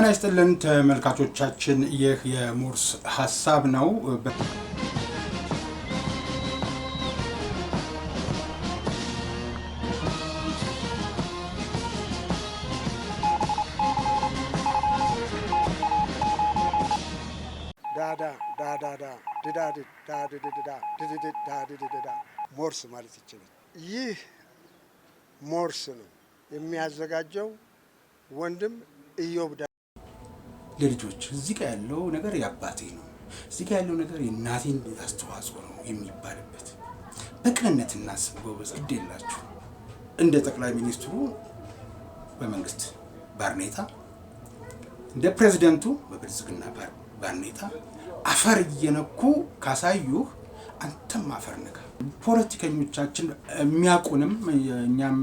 ጤና ይስጥልን ተመልካቾቻችን፣ ይህ የሞርስ ሐሳብ ነው። ሞርስ ማለት ይችላል። ይህ ሞርስ ነው የሚያዘጋጀው ወንድም ኢዮብ ለልጆች እዚህ ጋር ያለው ነገር ያባቴ ነው፣ እዚህ ጋር ያለው ነገር የእናቴን አስተዋጽኦ ነው የሚባልበት በቅንነት እናስበው። በጽድ የላችሁ እንደ ጠቅላይ ሚኒስትሩ በመንግስት ባርኔጣ፣ እንደ ፕሬዝዳንቱ በብልጽግና ባርኔጣ አፈር እየነኩ ካሳዩህ አንተም አፈር ነካ። ፖለቲከኞቻችን የሚያውቁንም እኛም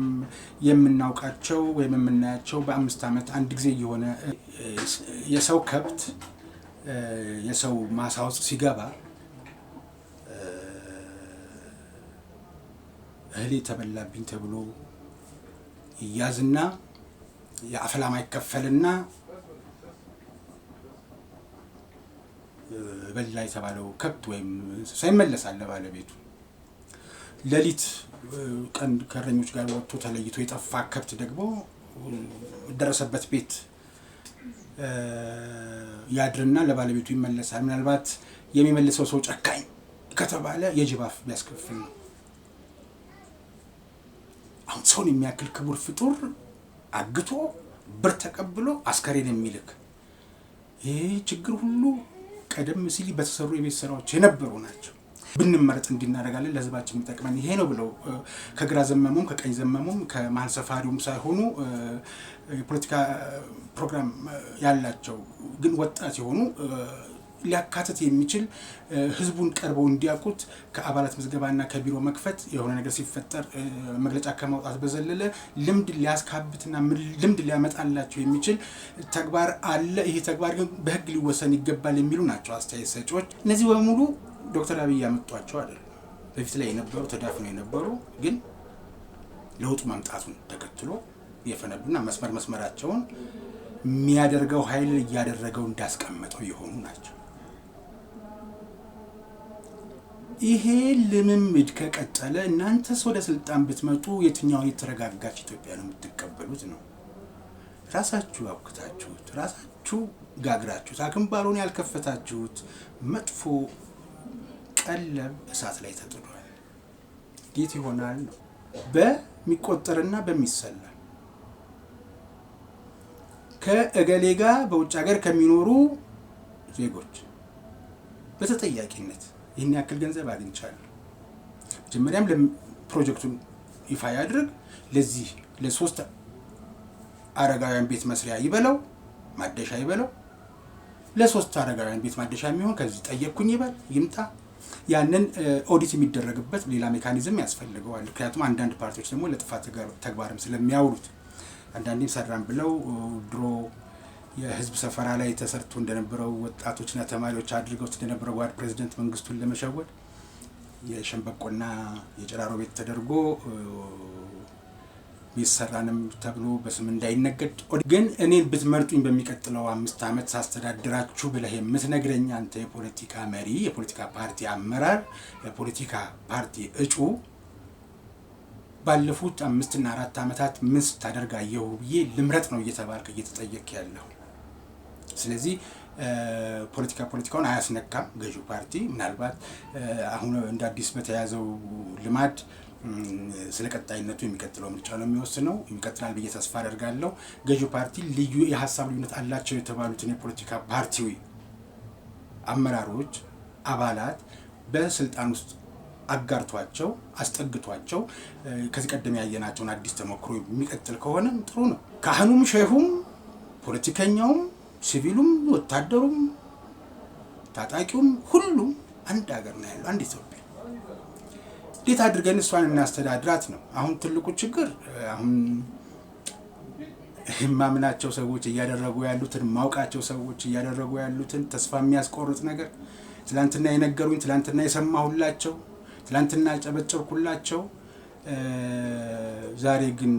የምናውቃቸው ወይም የምናያቸው በ5 ዓመት አንድ ጊዜ የሆነ የሰው ከብት የሰው ማሳ ውስጥ ሲገባ እህሌ ተበላብኝ ተብሎ ይያዝና የአፈላማ ይከፈልና በላ የተባለው ከብት ወይም ሳይመለሳል ለባለቤቱ። ሌሊት ቀን ከረኞች ጋር ወጥቶ ተለይቶ የጠፋ ከብት ደግሞ ደረሰበት ቤት ያድርና ለባለቤቱ ይመለሳል። ምናልባት የሚመልሰው ሰው ጨካኝ ከተባለ የጅብ አፍ ቢያስከፍል ነው። አሁን ሰውን የሚያክል ክቡር ፍጡር አግቶ ብር ተቀብሎ አስከሬን የሚልክ ይህ ችግር ሁሉ ቀደም ሲል በተሰሩ የቤት ስራዎች የነበሩ ናቸው። ብንመረጥ እንድናደርጋለን ለህዝባችን የሚጠቅመን ይሄ ነው ብለው ከግራ ዘመሙም ከቀኝ ዘመሙም ከመሀል ሰፋሪውም ሳይሆኑ የፖለቲካ ፕሮግራም ያላቸው ግን ወጣት የሆኑ ሊያካትት የሚችል ህዝቡን ቀርበው እንዲያውቁት ከአባላት ምዝገባና ከቢሮ መክፈት የሆነ ነገር ሲፈጠር መግለጫ ከማውጣት በዘለለ ልምድ ሊያስካብትና ልምድ ሊያመጣላቸው የሚችል ተግባር አለ። ይሄ ተግባር ግን በህግ ሊወሰን ይገባል የሚሉ ናቸው አስተያየት ሰጪዎች። እነዚህ በሙሉ ዶክተር አብይ ያመጧቸው አይደለም። በፊት ላይ የነበሩ ተዳፍነው የነበሩ ግን ለውጡ መምጣቱን ተከትሎ የፈነዱና መስመራቸውን የሚያደርገው ኃይል እያደረገው እንዳስቀመጠው የሆኑ ናቸው። ይሄ ልምምድ ከቀጠለ እናንተስ ወደ ስልጣን ብትመጡ የትኛውን የተረጋጋች ኢትዮጵያ ነው የምትቀበሉት ነው? ራሳችሁ አውክታችሁት፣ ራሳችሁ ጋግራችሁት፣ አክምባሎን ያልከፈታችሁት መጥፎ ቀለብ እሳት ላይ ተጥሏል። እንዴት ይሆናል ነው? በሚቆጠርና በሚሰላ ከእገሌ ጋር በውጭ ሀገር ከሚኖሩ ዜጎች በተጠያቂነት ይህን ያክል ገንዘብ አግኝቻለሁ። መጀመሪያም ለፕሮጀክቱን ይፋ ያድርግ። ለዚህ ለ3 አረጋውያን ቤት መስሪያ ይበለው ማደሻ ይበለው፣ ለ3 አረጋውያን ቤት ማደሻ የሚሆን ከዚህ ጠየቅኩኝ ይበል ይምጣ። ያንን ኦዲት የሚደረግበት ሌላ ሜካኒዝም ያስፈልገዋል። ምክንያቱም አንዳንድ ፓርቲዎች ደግሞ ለጥፋት ተግባርም ስለሚያውሉት አንዳንዴም ሰራን ብለው ድሮ የህዝብ ሰፈራ ላይ ተሰርቶ እንደነበረው ወጣቶችና ተማሪዎች አድርገው እንደነበረው ጓድ ፕሬዝዳንት መንግስቱን ለመሸወድ የሸንበቆና የጭራሮ ቤት ተደርጎ ሚሰራንም ተብሎ በስም እንዳይነገድ። ግን እኔን ብትመርጡኝ በሚቀጥለው 5 ዓመት ሳስተዳድራችሁ ብለህ የምትነግረኝ አንተ የፖለቲካ መሪ፣ የፖለቲካ ፓርቲ አመራር፣ የፖለቲካ ፓርቲ እጩ ባለፉት 5 እና 4 ዓመታት ምን ስታደርጋየሁ ብዬ ልምረጥ ነው እየተባልክ እየተጠየቅ ያለው። ስለዚህ ፖለቲካውን አያስነካም ገዢው ፓርቲ። ምናልባት አሁን እንደ አዲስ በተያዘው ልማድ ስለ ቀጣይነቱ የሚቀጥለው ምርጫ ነው የሚወስነው። ይቀጥላል ብዬ ተስፋ አደርጋለሁ። ገዢው ፓርቲ ልዩ የሀሳብ ልዩነት አላቸው የተባሉትን የፖለቲካ ፓርቲ አመራሮች አባላት በስልጣን ውስጥ አጋርቷቸው አስጠግቷቸው ከዚህ ቀደም ያየናቸውን አዲስ ተሞክሮ የሚቀጥል ከሆነ ጥሩ ነው። ካህኑም ሼሁም ፖለቲከኛውም ሲቪሉም ወታደሩም ታጣቂውም ሁሉም አንድ ሀገር ነው ያለው፣ አንድ ኢትዮጵያ። እንዴት አድርገን እሷን እናስተዳድራት ነው አሁን ትልቁ ችግር። አሁን የማምናቸው ሰዎች እያደረጉ ያሉትን ማውቃቸው ሰዎች እያደረጉ ያሉትን ተስፋ የሚያስቆርጥ ነገር ትላንትና የነገሩኝ፣ ትላንትና የሰማሁላቸው፣ ትላንትና ያጨበጨብኩላቸው ዛሬ ግን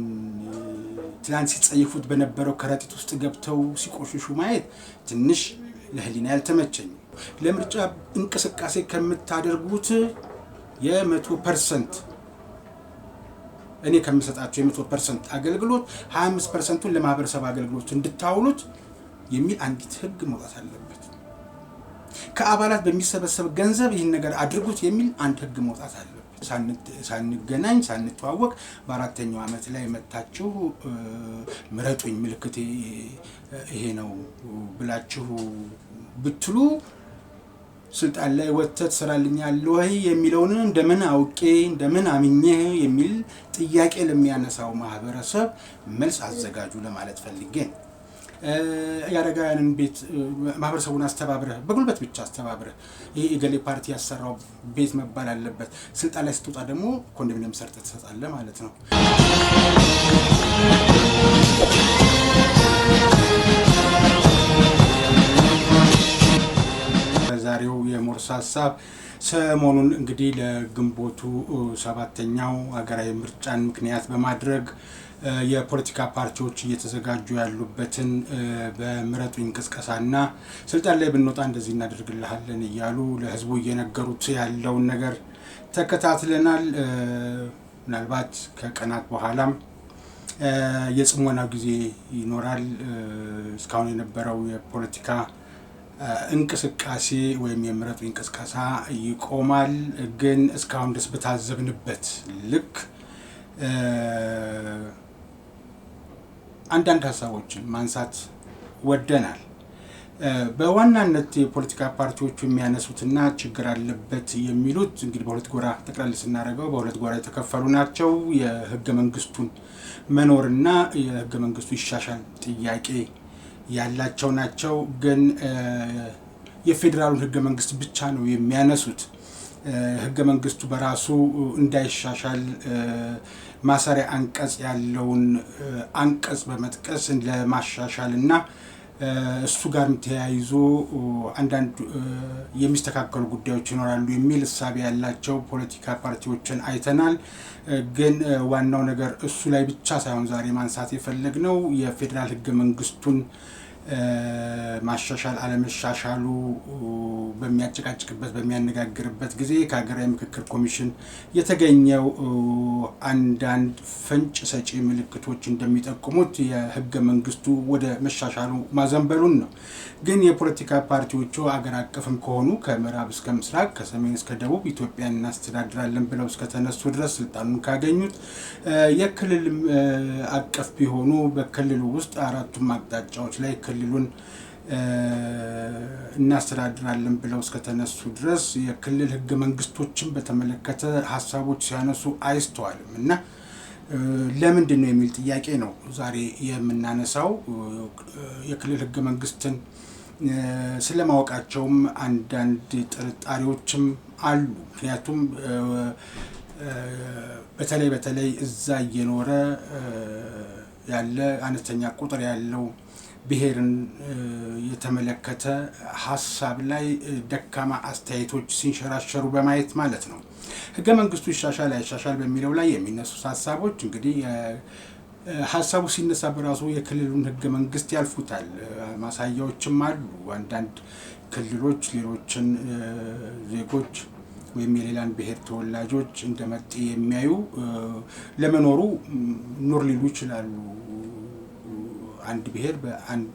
ትላንት ሲጸይፉት በነበረው ከረጢት ውስጥ ገብተው ሲቆሽሹ ማየት ትንሽ ለህሊና ያልተመቸኝ። ለምርጫ እንቅስቃሴ ከምታደርጉት የ100% እኔ ከምሰጣቸው የ100% አገልግሎት 25%ን ለማህበረሰብ አገልግሎት እንድታውሉት የሚል አንዲት ህግ መውጣት አለበት። ከአባላት በሚሰበሰብ ገንዘብ ይህን ነገር አድርጉት የሚል አንድ ህግ መውጣት አለበት። ሳንገናኝ ሳንተዋወቅ በአራተኛው ዓመት ላይ መጣችሁ ምረጡኝ ምልክቴ ይሄ ነው ብላችሁ ብትሉ ስልጣን ላይ ወጥተት ሰራልኛል ወይ የሚለውን እንደምን አውቄ እንደምን አምኜ የሚል ጥያቄ ለሚያነሳው ማህበረሰብ መልስ አዘጋጁ ለማለት ፈልጌ ነው። ያረጋያንን ቤት ማህበረሰቡን አስተባብረህ በጉልበት ብቻ አስተባብረህ ይሄ የገሌ ፓርቲ ያሰራው ቤት መባል አለበት። ስልጣን ላይ ስትወጣ ደግሞ ኮንዶሚኒየም ሰርተህ ትሰጣለህ ማለት ነው። በዛሬው የሞርስ ሀሳብ ሰሞኑን እንግዲህ ለግንቦቱ 7ኛው ሀገራዊ ምርጫን ምክንያት በማድረግ የፖለቲካ ፓርቲዎች እየተዘጋጁ ያሉበትን በምረጡኝ ቅስቀሳና ስልጣን ላይ ብንወጣ እንደዚህ እናደርግልሃለን እያሉ ለህዝቡ እየነገሩት ያለውን ነገር ተከታትለናል። ምናልባት ከቀናት በኋላም የጽሞና ጊዜ ይኖራል። እስካሁን የነበረው የፖለቲካ እንቅስቃሴ ወይም የምረጡኝ ቅስቀሳ ይቆማል። ግን እስካሁን ድረስ በታዘብንበት ልክ አንዳንድ ሀሳቦችን ማንሳት ወደናል። በዋናነት የፖለቲካ ፓርቲዎቹ የሚያነሱትና ችግር አለበት የሚሉት እንግዲህ በሁለት ጎራ ጠቅላላ ስናደርገው በሁለት ጎራ የተከፈሉ ናቸው። የህገ መንግስቱን መኖርና የህገ መንግስቱ ይሻሻል ጥያቄ ያላቸው ናቸው። ግን የፌዴራሉን ህገ መንግስት ብቻ ነው የሚያነሱት። ህገ መንግስቱ በራሱ እንዳይሻሻል ማሰሪያ አንቀጽ ያለውን አንቀጽ በመጥቀስ ለማሻሻል እና እሱ ጋር ተያይዞ አንዳንድ የሚስተካከሉ ጉዳዮች ይኖራሉ የሚል እሳቤ ያላቸው ፖለቲካ ፓርቲዎችን አይተናል። ግን ዋናው ነገር እሱ ላይ ብቻ ሳይሆን ዛሬ ማንሳት የፈለግነው የፌዴራል ህገ መንግስቱን ማሻሻል አለመሻሻሉ በሚያጨቃጭቅበት በሚያነጋግርበት ጊዜ ከሀገራዊ ምክክር ኮሚሽን የተገኘው አንዳንድ ፍንጭ ሰጪ ምልክቶች እንደሚጠቁሙት የህገ መንግስቱ ወደ መሻሻሉ ማዘንበሉን ነው። ግን የፖለቲካ ፓርቲዎቹ አገር አቀፍም ከሆኑ ከምዕራብ እስከ ምስራቅ ከሰሜን እስከ ደቡብ ኢትዮጵያን እናስተዳድራለን ብለው እስከተነሱ ድረስ ስልጣኑን ካገኙት የክልል አቀፍ ቢሆኑ በክልሉ ውስጥ አራቱም አቅጣጫዎች ላይ ክልሉን እናስተዳድራለን ብለው እስከተነሱ ድረስ የክልል ህገ መንግስቶችን በተመለከተ ሀሳቦች ሲያነሱ አይስተዋልም እና ለምንድን ነው የሚል ጥያቄ ነው ዛሬ የምናነሳው። የክልል ህገ መንግስትን ስለማወቃቸውም አንዳንድ ጥርጣሬዎችም አሉ። ምክንያቱም በተለይ እዛ እየኖረ ያለ አነስተኛ ቁጥር ያለው ብሔርን የተመለከተ ሀሳብ ላይ ደካማ አስተያየቶች ሲንሸራሸሩ በማየት ማለት ነው። ህገ መንግስቱ ይሻሻል አይሻሻል በሚለው ላይ የሚነሱ ሀሳቦች እንግዲህ ሀሳቡ ሲነሳ በራሱ የክልሉን ህገ መንግስት ያልፉታል። ማሳያዎችም አሉ። አንዳንድ ክልሎች ሌሎችን ዜጎች ወይም የሌላን ብሔር ተወላጆች እንደመጤ የሚያዩ ለመኖሩ ኑር ሊሉ ይችላሉ። አንድ ብሔር በአንድ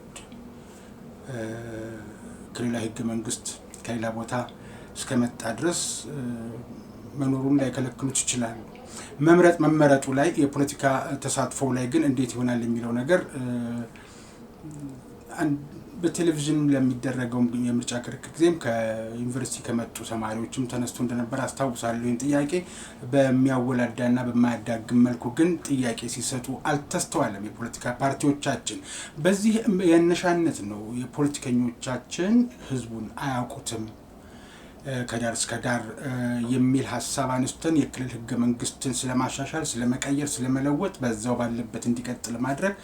ክልላዊ ህገ መንግስት ከሌላ ቦታ እስከመጣ ድረስ መኖሩን ላይከለክሉት ይችላሉ። መመረጡ ላይ የፖለቲካ ተሳትፎ ላይ ግን እንዴት ይሆናል የሚለው ነገር በቴሌቪዥን ለሚደረገው የምርጫ ክርክር ጊዜም ከዩኒቨርሲቲ ከመጡ ተማሪዎችም ተነስቶ እንደነበር አስታውሳለሁ። ይህን ጥያቄ በሚያወላዳና በማያዳግም መልኩ ግን ጥያቄ ሲሰጡ አልተስተዋለም። የፖለቲካ ፓርቲዎቻችን በዚህ የነሻነት ነው የፖለቲከኞቻችን ህዝቡን አያውቁትም ከዳር እስከ ዳር የሚል ሀሳብ አንስተን የክልል ህገ መንግስትን ስለማሻሻል ስለመቀየር ስለመለወጥ በዛው ባለበት እንዲቀጥል ማድረግ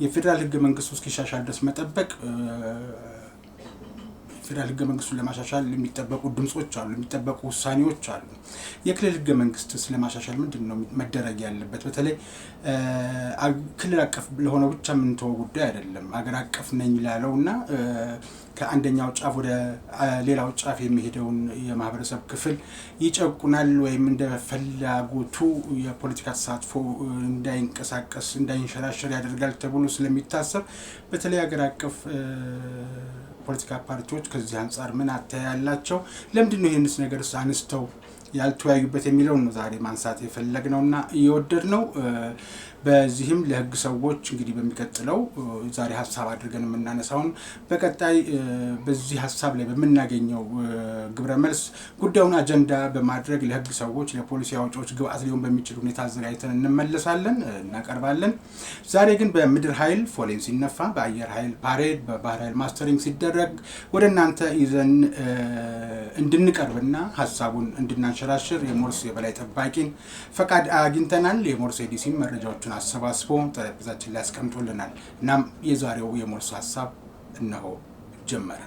የፌዴራል ህገ መንግስቱ እስኪሻሻል ድረስ መጠበቅ ፌዴራል ህገ መንግስቱን ለማሻሻል የሚጠበቁ ድምጾች አሉ፣ የሚጠበቁ ውሳኔዎች አሉ። የክልል ህገ መንግስት ስለማሻሻል ምንድነው መደረግ ያለበት? በተለይ ክልል አቀፍ ለሆነው ብቻ የምንተወው ጉዳይ አይደለም። አገር አቀፍ ነኝ ላለውና ከአንደኛው ጫፍ ወደ ሌላው ጫፍ የሚሄደውን የማህበረሰብ ክፍል ይጨቁናል ወይም እንደ ፍላጎቱ የፖለቲካ ተሳትፎ እንዳይንቀሳቀስ እንዳይንሸራሸር ያደርጋል ተብሎ ስለሚታሰብ በተለይ አገር አቀፍ ፖለቲካ ፓርቲዎች ከዚህ አንፃር ምን አታያላቸው? ለምንድን ነው ይህንስ ነገርስ አንስተው ያልተወያዩበት የሚለውን ነው ዛሬ ማንሳት የፈለግነውና እየወደድነው። በዚህም ለህግ ሰዎች እንግዲህ በሚቀጥለው ዛሬ ሀሳብ አድርገን የምናነሳውን በቀጣይ በዚህ ሀሳብ ላይ በምናገኘው ግብረ መልስ ጉዳዩን አጀንዳ በማድረግ ለህግ ሰዎች ለፖሊሲ አውጪዎች ግብአት ሊሆን በሚችል ሁኔታ አዘጋጅተን እንመለሳለን እናቀርባለን። ዛሬ ግን በምድር ኃይል ፎሌን ሲነፋ፣ በአየር ኃይል ፓሬድ፣ በባህር ኃይል ማስተሪንግ ሲደረግ ወደ እናንተ ይዘን እንድንቀርብና ሀሳቡን እንድናንሸራሽር የሞርስ የበላይ ጠባቂን ፈቃድ አግኝተናል። የሞርስ ኤዲሲ መረጃዎችን አሰባስቦ ጠረጴዛችን ላይ አስቀምጦልናል። እናም የዛሬው የሞርስ ሀሳብ እነሆ ጀመረ።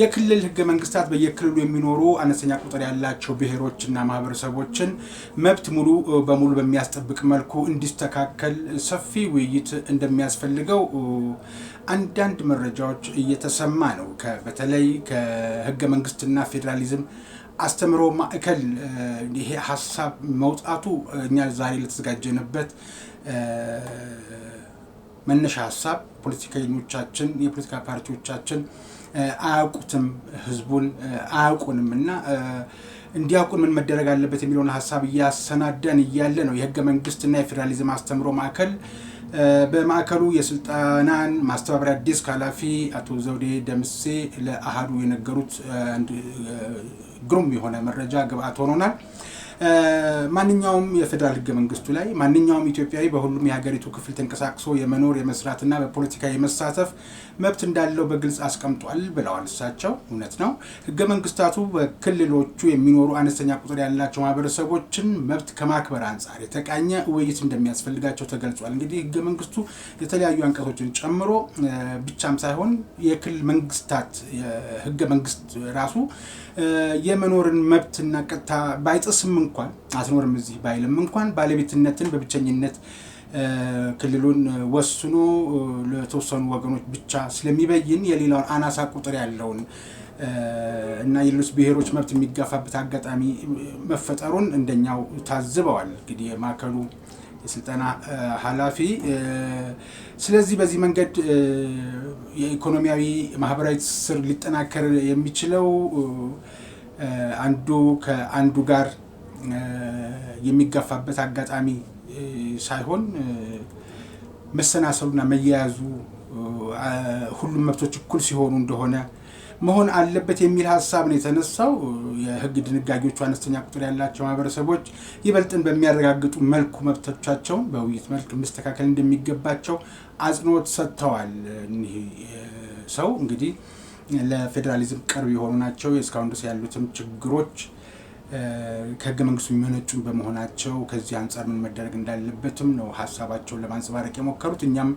የክልል ህገ መንግስታት በየክልሉ የሚኖሩ አነስተኛ ቁጥር ያላቸው ብሔሮችና ማህበረሰቦችን መብት ሙሉ በሙሉ በሚያስጠብቅ መልኩ እንዲስተካከል ሰፊ ውይይት እንደሚያስፈልገው አንዳንድ መረጃዎች እየተሰማ ነው። በተለይ ከህገ መንግስትና ፌዴራሊዝም አስተምሮ ማዕከል ይሄ ሀሳብ መውጣቱ እኛ ዛሬ ለተዘጋጀንበት መነሻ ሀሳብ ፖለቲከኞቻችን የፖለቲካ ፓርቲዎቻችን አያውቁትም፣ ህዝቡን አያውቁንም እና እንዲያውቁን ምን መደረግ አለበት የሚለውን ሀሳብ እያሰናዳን እያለ ነው የህገ መንግስትና የፌዴራሊዝም አስተምሮ ማዕከል በማዕከሉ የስልጣናን ማስተባበሪያ ዴስክ ኃላፊ አቶ ዘውዴ ደምሴ ለአሃዱ የነገሩት ግሩም የሆነ መረጃ ግብአት ሆኖናል። ማንኛውም የፌዴራል ህገ መንግስቱ ላይ ማንኛውም ኢትዮጵያዊ በሁሉም የሀገሪቱ ክፍል ተንቀሳቅሶ የመኖር የመስራትና በፖለቲካ የመሳተፍ መብት እንዳለው በግልጽ አስቀምጧል ብለዋል። እሳቸው እውነት ነው። ህገ መንግስታቱ በክልሎቹ የሚኖሩ አነስተኛ ቁጥር ያላቸው ማህበረሰቦችን መብት ከማክበር አንጻር የተቃኘ ውይይት እንደሚያስፈልጋቸው ተገልጿል። እንግዲህ ህገ መንግስቱ የተለያዩ አንቀጾችን ጨምሮ ብቻም ሳይሆን የክልል መንግስታት ህገ መንግስት ራሱ የመኖርን መብትና ቀጥታ ባይጥስም እንኳን አትኖርም እዚህ ባይልም እንኳን ባለቤትነትን በብቸኝነት ክልሉን ወስኖ ለተወሰኑ ወገኖች ብቻ ስለሚበይን የሌላውን አናሳ ቁጥር ያለውን እና የሌሎች ብሔሮች መብት የሚጋፋበት አጋጣሚ መፈጠሩን እንደኛው ታዝበዋል። እንግዲህ የማዕከሉ የስልጠና ኃላፊ ስለዚህ በዚህ መንገድ የኢኮኖሚያዊ ማህበራዊ ትስስር ሊጠናከር የሚችለው አንዱ ከአንዱ ጋር የሚጋፋበት አጋጣሚ ሳይሆን መሰናሰሉና መያያዙ ሁሉም መብቶች እኩል ሲሆኑ እንደሆነ መሆን አለበት የሚል ሀሳብ ነው የተነሳው። የህግ ድንጋጌዎቹ አነስተኛ ቁጥር ያላቸው ማህበረሰቦች ይበልጥን በሚያረጋግጡ መልኩ መብቶቻቸውን በውይይት መልክ መስተካከል እንደሚገባቸው አጽንኦት ሰጥተዋል። እኒህ ሰው እንግዲህ ለፌዴራሊዝም ቅርብ የሆኑ ናቸው። እስካሁን ድረስ ያሉትም ችግሮች ከህገ መንግስቱ የሚመነጩ በመሆናቸው ከዚህ አንጻር ምን መደረግ እንዳለበትም ነው ሀሳባቸውን ለማንጸባረቅ የሞከሩት። እኛም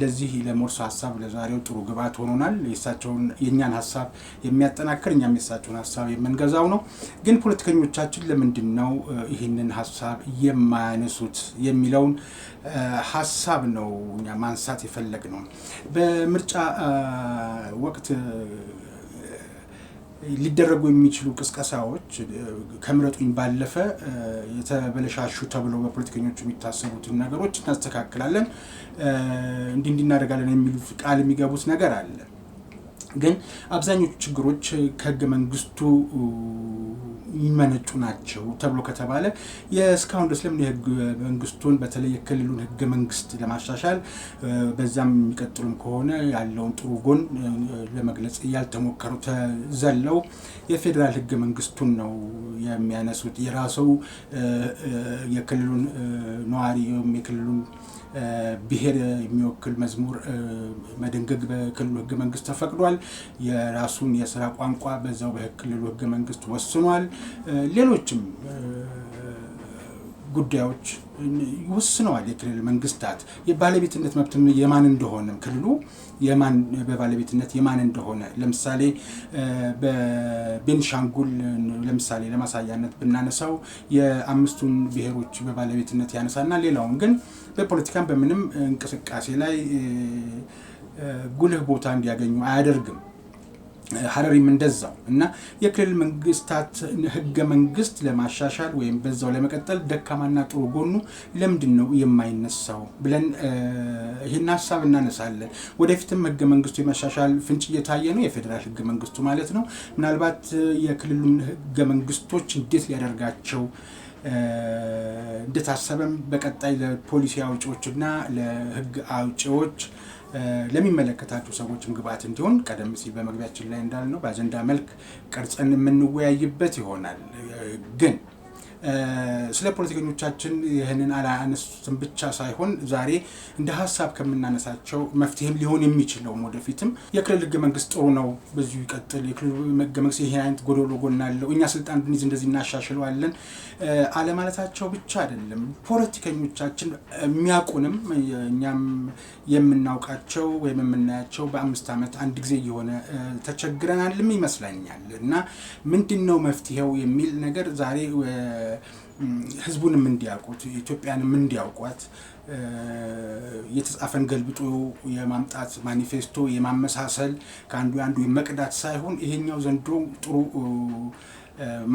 ለዚህ ለሞርስ ሀሳብ ለዛሬው ጥሩ ግብአት ሆኖናል። የእኛን ሀሳብ የሚያጠናክር እኛም የሳቸውን ሀሳብ የምንገዛው ነው። ግን ፖለቲከኞቻችን ለምንድን ነው ይህንን ሀሳብ የማያነሱት የሚለውን ሀሳብ ነው እኛ ማንሳት የፈለግ ነው። በምርጫ ወቅት ሊደረጉ የሚችሉ ቅስቀሳዎች ከምረጡኝ ባለፈ የተበለሻሹ ተብለው በፖለቲከኞቹ የሚታሰቡትን ነገሮች እናስተካክላለን እንዲናደርጋለን የሚሉት ቃል የሚገቡት ነገር አለ። ግን አብዛኞቹ ችግሮች ከህገ መንግስቱ የሚመነጩ ናቸው ተብሎ ከተባለ የእስካሁን ድረስ ለምን የህገ መንግስቱን በተለይ የክልሉን ህገ መንግስት ለማሻሻል በዛም የሚቀጥሉም ከሆነ ያለውን ጥሩ ጎን ለመግለጽ ያልተሞከሩ ተዘለው የፌዴራል ህገ መንግስቱን ነው የሚያነሱት። የራሱ የክልሉን ነዋሪ የክልሉን ብሔር የሚወክል መዝሙር መደንገግ በክልሉ ህገ መንግስት ተፈቅዷል። የራሱን የስራ ቋንቋ በዛው በክልሉ ህገ መንግስት ወስኗል። ሌሎችም ጉዳዮች ይወስነዋል። የክልል መንግስታት የባለቤትነት መብት የማን እንደሆነ ክልሉ የማን በባለቤትነት የማን እንደሆነ ለምሳሌ በቤንሻንጉል ለምሳሌ ለማሳያነት ብናነሳው የአምስቱን ብሔሮች በባለቤትነት ያነሳና ሌላውን ግን በፖለቲካም በምንም እንቅስቃሴ ላይ ጉልህ ቦታ እንዲያገኙ አያደርግም። ሐረሪም እንደዛው እና የክልል መንግስታት ህገ መንግስት ለማሻሻል ወይም በዛው ለመቀጠል ደካማና ጥሩ ጎኑ ለምንድነው የማይነሳው ብለን ይሄን ሐሳብ እናነሳለን። ወደፊትም ህገ መንግስቱ የማሻሻል ፍንጭ እየታየ ነው፣ የፌደራል ህገ መንግስቱ ማለት ነው። ምናልባት የክልሉን ህገ መንግስቶች እንዴት ሊያደርጋቸው እንደታሰበም በቀጣይ ለፖሊሲ አውጪዎችና ለህግ አውጪዎች ለሚመለከታቸው ሰዎችም ግብአት እንዲሆን ቀደም ሲል በመግቢያችን ላይ እንዳልነው በአጀንዳ መልክ ቀርጸን የምንወያይበት ይሆናል። ግን ስለ ፖለቲከኞቻችን ይህንን አላነሱትም ብቻ ሳይሆን ዛሬ እንደ ሀሳብ ከምናነሳቸው መፍትሄም ሊሆን የሚችለው ወደፊትም የክልል ህገ መንግስት ጥሩ ነው፣ በዚሁ ይቀጥል፣ የክልል ህገ መንግስት ይሄ አይነት ጎዶሎ ጎን አለው፣ እኛ ስልጣን ብንይዝ እንደዚህ እናሻሽለዋለን አለማለታቸው ብቻ አይደለም። ፖለቲከኞቻችን የሚያውቁንም እኛም የምናውቃቸው ወይም የምናያቸው በ5 ዓመት አንድ ጊዜ የሆነ ተቸግረናልም ይመስለኛል። እና ምንድነው መፍትሄው የሚል ነገር ዛሬ ህዝቡንም እንዲያውቁት ኢትዮጵያንም እንዲያውቋት የተጻፈን ገልብጦ የማምጣት ማኒፌስቶ የማመሳሰል ከአንዱ አንዱ መቅዳት ሳይሆን ይሄኛው ዘንድሮ ጥሩ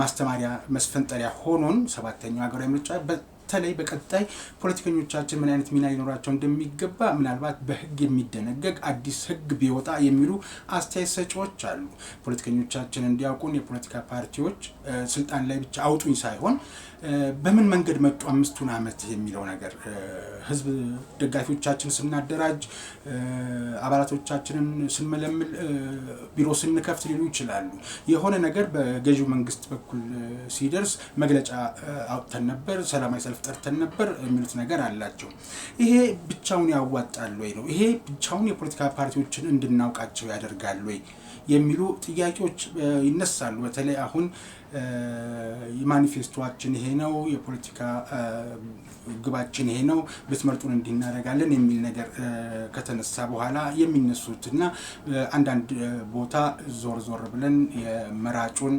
ማስተማሪያ መስፈንጠሪያ ሆኖን 7ኛው ሀገራዊ ምርጫ በተለይ በቀጣይ ፖለቲከኞቻችን ምን አይነት ሚና ሊኖራቸው እንደሚገባ ምናልባት በህግ የሚደነገግ አዲስ ህግ ቢወጣ የሚሉ አስተያየት ሰጪዎች አሉ። ፖለቲከኞቻችን እንዲያውቁን የፖለቲካ ፓርቲዎች ስልጣን ላይ ብቻ አውጡኝ ሳይሆን በምን መንገድ መጡ 5ቱን ዓመት የሚለው ነገር ህዝብ ደጋፊዎቻችን ስናደራጅ አባላቶቻችንን ስንመለምል ቢሮ ስንከፍት ሊሉ ይችላሉ። የሆነ ነገር በገዢው መንግስት በኩል ሲደርስ መግለጫ አውጥተን ነበር፣ ሰላማዊ ሰልፍ ጠርተን ነበር የሚሉት ነገር አላቸው። ይሄ ብቻውን ያዋጣል ወይ ነው? ይሄ ብቻውን የፖለቲካ ፓርቲዎችን እንድናውቃቸው ያደርጋል ወይ የሚሉ ጥያቄዎች ይነሳሉ። በተለይ አሁን የማኒፌስቶአችን ይሄ ነው፣ የፖለቲካ ግባችን ይሄ ነው፣ ብትመርጡን እንዲናረጋለን የሚል ነገር ከተነሳ በኋላ የሚነሱትና አንዳንድ ቦታ ዞር ዞር ብለን የመራጩን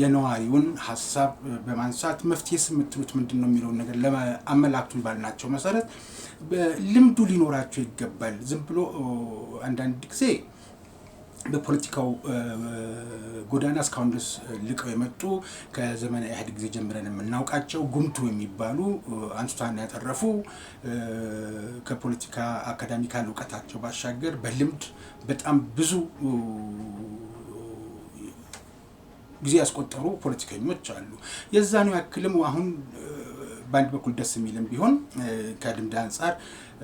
የነዋሪውን ሐሳብ በማንሳት መፍትሄስ የምትሉት ምንድነው የሚለውን ነገር ለአመላክቱን ባልናቸው መሰረት ልምዱ ሊኖራቸው ይገባል። ዝም ብሎ አንዳንድ ጊዜ በፖለቲካው ጎዳና እስካሁን ድረስ ልቀው የመጡ ከዘመነ ኢህአዴግ ጊዜ ጀምረን የምናውቃቸው ጉምቱ የሚባሉ አንስቷን ያተረፉ ከፖለቲካ አካዳሚካል እውቀታቸው ባሻገር በልምድ በጣም ብዙ ጊዜ ያስቆጠሩ ፖለቲከኞች አሉ። የዛኑ ያክልም አሁን በአንድ በኩል ደስ የሚልም ቢሆን ከልምድ አንጻር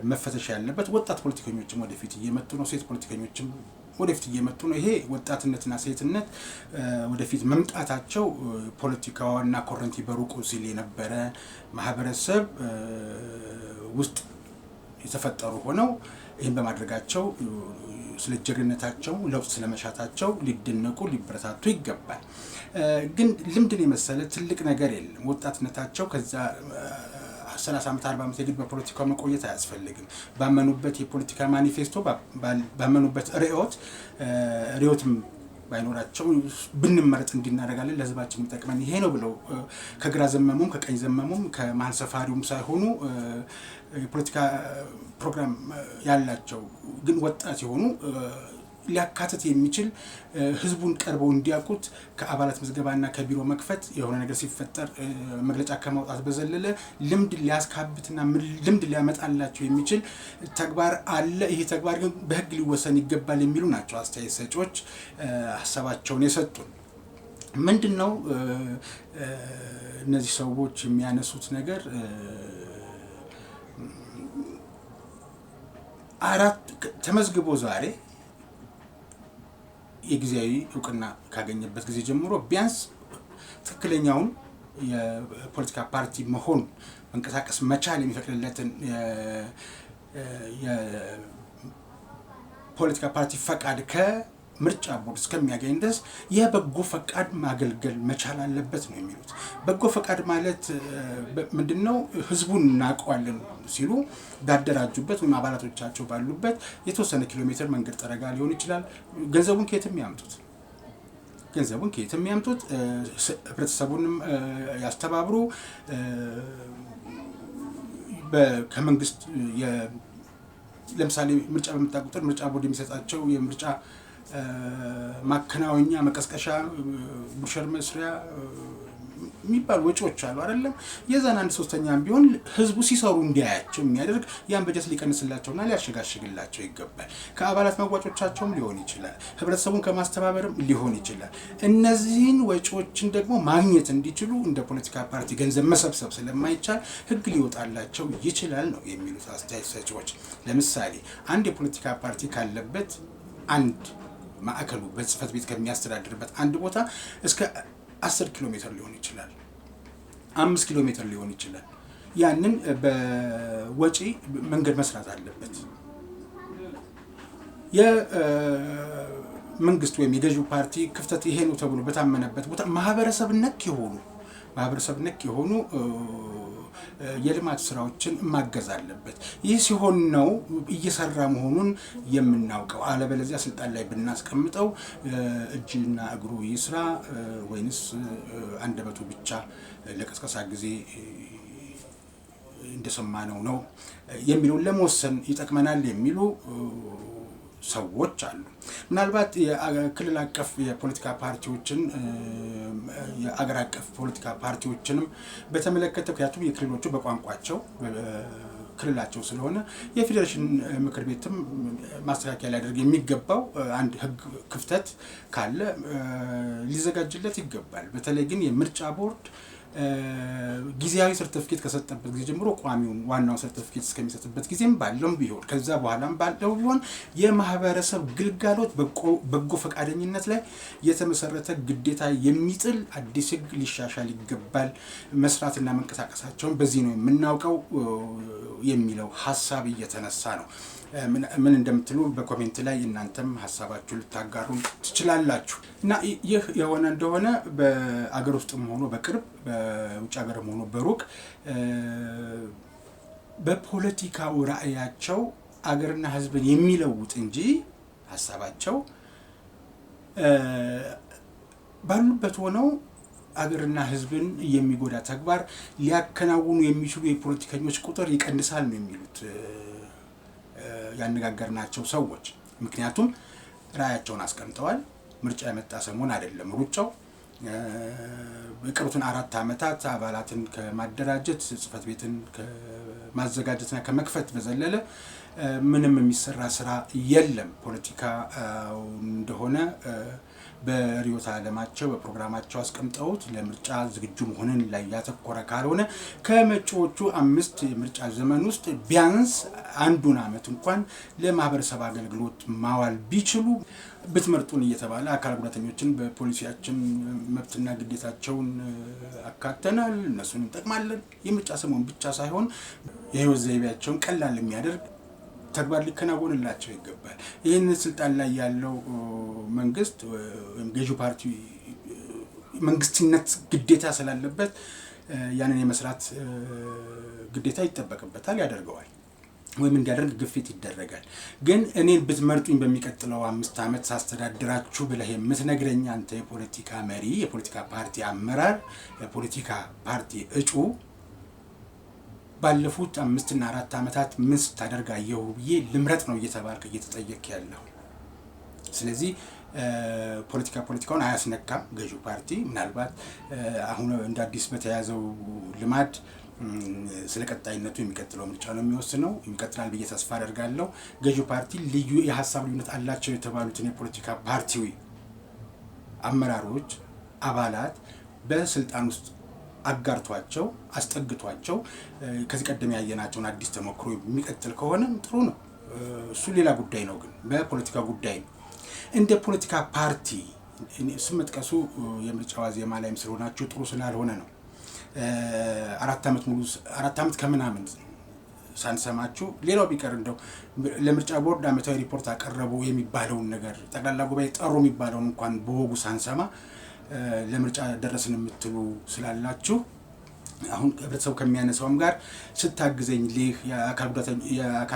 መፈተሽ ያለበት ወጣት ፖለቲከኞችም ወደፊት እየመጡ ነው። ሴት ፖለቲከኞችም ወደፊት እየመጡ ነው። ይሄ ወጣትነትና ሴትነት ወደፊት መምጣታቸው ፖለቲካውና ኮረንቲ በሩቁ ሲል የነበረ ማህበረሰብ ውስጥ የተፈጠሩ ሆነው ይህን በማድረጋቸው ስለ ጀግንነታቸው ለውጥ ስለመሻታቸው ሊደነቁ ሊበረታቱ ይገባል። ግን ልምድን የመሰለ ትልቅ ነገር የለም። ወጣትነታቸው ከዛ 30 ዓመት 40 ዓመት የግድ በፖለቲካው መቆየት አያስፈልግም። ባመኑበት የፖለቲካ ማኒፌስቶ ባመኑበት ሪዮትም ባይኖራቸው ብንመረጥ እንዲናረጋለን ለህዝባችን የሚጠቅመን ይሄ ነው ብለው ከግራ ዘመሙም ከቀኝ ዘመሙም ከመሀል ሰፋሪውም ሳይሆኑ የፖለቲካ ፕሮግራም ያላቸው ግን ወጣት የሆኑ ሊያካትት የሚችል ህዝቡን ቀርበው እንዲያውቁት ከአባላት ምዝገባና ከቢሮ መክፈት የሆነ ነገር ሲፈጠር መግለጫ ከማውጣት በዘለለ ልምድ ሊያስካብትና ልምድ ሊያመጣላቸው የሚችል ተግባር አለ። ይሄ ተግባር ግን በህግ ሊወሰን ይገባል የሚሉ ናቸው አስተያየት ሰጪዎች ሀሳባቸውን የሰጡን። ምንድነው እነዚህ ሰዎች የሚያነሱት ነገር? አራት ተመዝግቦ ዛሬ የጊዜያዊ እውቅና ካገኘበት ጊዜ ጀምሮ ቢያንስ ትክክለኛውን የፖለቲካ ፓርቲ መሆን መንቀሳቀስ መቻል የሚፈቅድለትን ፖለቲካ ፓርቲ ፈቃድ ከምርጫ ቦርድ እስከሚያገኝ ድረስ የበጎ ፈቃድ ማገልገል መቻል አለበት ነው የሚሉት። በጎ ፈቃድ ማለት ምንድነው? ህዝቡን እናውቀዋለን ሲሉ ባደራጁበት ወይም አባላቶቻቸው ባሉበት የተወሰነ ኪሎ ሜትር መንገድ ጠረጋ ሊሆን ይችላል። ገንዘቡን ከየትም ያምጡት፣ ህብረተሰቡንም ያስተባብሩ። ከመንግስት ለምሳሌ ምርጫ በመጣ ቁጥር ምርጫ ቦርድ የሚሰጣቸው የምርጫ ማከናወኛ፣ መቀስቀሻ፣ ብሮሸር መስሪያ የሚባሉ ወጪዎች አሉ አይደለም? የዛን 1/3 ቢሆን ህዝቡ ሲሰሩ እንዲያያቸው የሚያደርግ ያን በጀት ሊቀንስላቸውና ሊያሸጋሽግላቸው ይገባል። ከአባላት መዋጮቻቸውም ሊሆን ይችላል፣ ህብረተሰቡን ከማስተባበርም ሊሆን ይችላል። እነዚህን ወጪዎችን ደግሞ ማግኘት እንዲችሉ እንደ ፖለቲካ ፓርቲ ገንዘብ መሰብሰብ ስለማይቻል ህግ ሊወጣላቸው ይችላል ነው የሚሉት አስተያየት ሰጪዎች። ለምሳሌ አንድ የፖለቲካ ፓርቲ ካለበት አንድ ማዕከሉ በጽህፈት ቤት ከሚያስተዳድርበት አንድ ቦታ እስከ 10 ኪሎ ሜትር ሊሆን ይችላል፣ 5 ኪሎ ሜትር ሊሆን ይችላል። ያንን በወጪ መንገድ መስራት አለበት። የመንግስት ወይም የገዢው ፓርቲ ክፍተት ይሄ ነው ተብሎ በታመነበት ቦታ ማህበረሰብ ነክ የሆኑ የልማት ስራዎችን ማገዝ አለበት። ይህ ሲሆን ነው እየሰራ መሆኑን የምናውቀው። አለበለዚያ ስልጣን ላይ ብናስቀምጠው እጅና እግሩ ይስራ ወይንስ አንደበቱ ብቻ ለቀስቀሳ ጊዜ እንደሰማነው ነው የሚለውን ለመወሰን ይጠቅመናል የሚሉ ሰዎች አሉ። ምናልባት የክልል አቀፍ የፖለቲካ ፓርቲዎችን የአገር አቀፍ ፖለቲካ ፓርቲዎችንም በተመለከተ ምክንያቱም የክልሎቹ በቋንቋቸው ክልላቸው ስለሆነ የፌዴሬሽን ምክር ቤትም ማስተካከያ ሊያደርግ የሚገባው አንድ ህግ ክፍተት ካለ ሊዘጋጅለት ይገባል። በተለይ ግን የምርጫ ቦርድ ጊዜያዊ ሰርቲፊኬት ከሰጠበት ጊዜ ጀምሮ ቋሚውን ዋናው ሰርቲፊኬት እስከሚሰጥበት ጊዜም ባለው ቢሆን ከዛ በኋላም ባለው ቢሆን የማህበረሰብ ግልጋሎት በጎ ፈቃደኝነት ላይ የተመሰረተ ግዴታ የሚጥል አዲስ ህግ ሊሻሻል ይገባል። መስራትና መንቀሳቀሳቸውን በዚህ ነው የምናውቀው የሚለው ሐሳብ እየተነሳ ነው። ምን እንደምትሉ በኮሜንት ላይ እናንተም ሐሳባችሁን ልታጋሩ ትችላላችሁ። እና ይህ የሆነ እንደሆነ በአገር ውስጥም ሆኖ በቅርብ በውጭ ሀገርም ሆኖ በሩቅ በፖለቲካው ራዕያቸው አገርና ህዝብን የሚለውጥ እንጂ ሐሳባቸው ባሉበት ሆነው አገርና ህዝብን የሚጎዳ ተግባር ሊያከናውኑ የሚችሉ የፖለቲከኞች ቁጥር ይቀንሳል ነው የሚሉት ያነጋገርናቸው ሰዎች። ምክንያቱም ራዕያቸውን አስቀምጠዋል። ምርጫ የመጣ ሰሞን አይደለም ሩጫው። በቅርቡትን 4 ዓመታት አባላትን ከማደራጀት ጽህፈት ቤትን ከማዘጋጀትና ከመክፈት በዘለለ ምንም የሚሰራ ስራ የለም። ፖለቲካ እንደሆነ በሪዮታ ዓለማቸው በፕሮግራማቸው አስቀምጠውት ለምርጫ ዝግጁ መሆንን ላይ ያተኮረ ካልሆነ ከመጪዎቹ 5 የምርጫ ዘመን ውስጥ ቢያንስ አንዱን ዓመት እንኳን ለማህበረሰብ አገልግሎት ማዋል ቢችሉ ብትመርጡን እየተባለ አካል ጉዳተኞችን በፖሊሲያችን መብትና ግዴታቸውን አካተናል፣ እነሱን እንጠቅማለን። የምርጫ ሰሞን ብቻ ሳይሆን የህይወት ዘይቤያቸውን ቀላል የሚያደርግ ተግባር ሊከናወንላቸው ይገባል። ይህን ስልጣን ላይ ያለው መንግስት ወይም ገዢው ፓርቲ መንግስትነት ግዴታ ስላለበት ያንን የመስራት ግዴታ ይጠበቅበታል፣ ያደርገዋል ወይም እንዲያደርግ ግፊት ይደረጋል። ግን እኔን ብትመርጡኝ በሚቀጥለው 5 ዓመት ሳስተዳድራችሁ ብለህ የምትነግረኝ አንተ የፖለቲካ መሪ፣ የፖለቲካ ፓርቲ አመራር፣ የፖለቲካ ፓርቲ እጩ ባለፉት 5 እና 4 ዓመታት ምን ስታደርጋየሁ ብዬ ልምረጥ ነው እየተባልክ እየተጠየቅ ያለው። ስለዚህ ፖለቲካውን አያስነካም ገዢው ፓርቲ። ምናልባት አሁን እንደ አዲስ በተያዘው ልማድ ስለ ቀጣይነቱ የሚቀጥለው ምርጫ ነው የሚወስነው። ይቀጥላል ብዬ ተስፋ አደርጋለሁ። ገዢው ፓርቲ ልዩ የሐሳብ ልዩነት አላቸው የተባሉትን የፖለቲካ ፓርቲ አመራሮች አባላት በስልጣን ውስጥ አጋርቷቸው አስጠግቷቸው ከዚህ ቀደም ያየናቸውን አዲስ ተሞክሮ የሚቀጥል ከሆነ ጥሩ ነው። እሱ ሌላ ጉዳይ ነው። ግን በፖለቲካ ጉዳይ እንደ ፖለቲካ ፓርቲ ስመጥቀሱ የምርጫ ዋዜማ ላይም ስለሆናችሁ ጥሩ ስላልሆነ ነው። 4 ዓመት ሙሉ 4 ዓመት ከምናምን ሳንሰማችሁ ሌላው ቢቀር እንደው ለምርጫ ቦርድ ዓመታዊ ሪፖርት አቀረቡ የሚባለውን ነገር ጠቅላላ ጉባኤ ጠሩ የሚባለውን እንኳን በወጉ ሳንሰማ ለምርጫ ደረስን የምትሉ ስላላችሁ አሁን ህብረተሰቡ ከሚያነሳውም ጋር ስታግዘኝ ልህ የአካል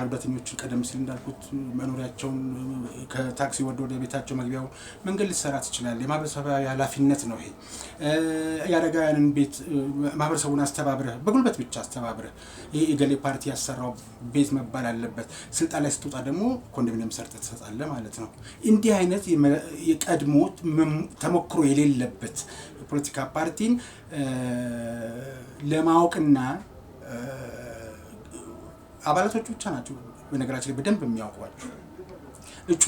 ጉዳተኞችን ቀደም ሲል እንዳልኩት መኖሪያቸውን ከታክሲ ወደ ቤታቸው መግቢያው መንገድ ሊሰራ ይችላል። የማህበረሰባዊ ኃላፊነት ነው ይሄ። ያረጋያንን ቤት ማህበረሰቡን አስተባብረህ በጉልበት ብቻ አስተባብረህ ይሄ የገሌ ፓርቲ ያሰራው ቤት መባል አለበት። ስልጣን ላይ ስትወጣ ደግሞ ኮንዶሚኒየም ሰርተህ ትሰጣለህ ማለት ነው። እንዲህ አይነት የቀድሞ ተሞክሮ የሌለበት የፖለቲካ ፓርቲን ለማወቅና አባላቶቹ ብቻ ናቸው በነገራችን ላይ በደንብ የሚያውቋቸው። እጩ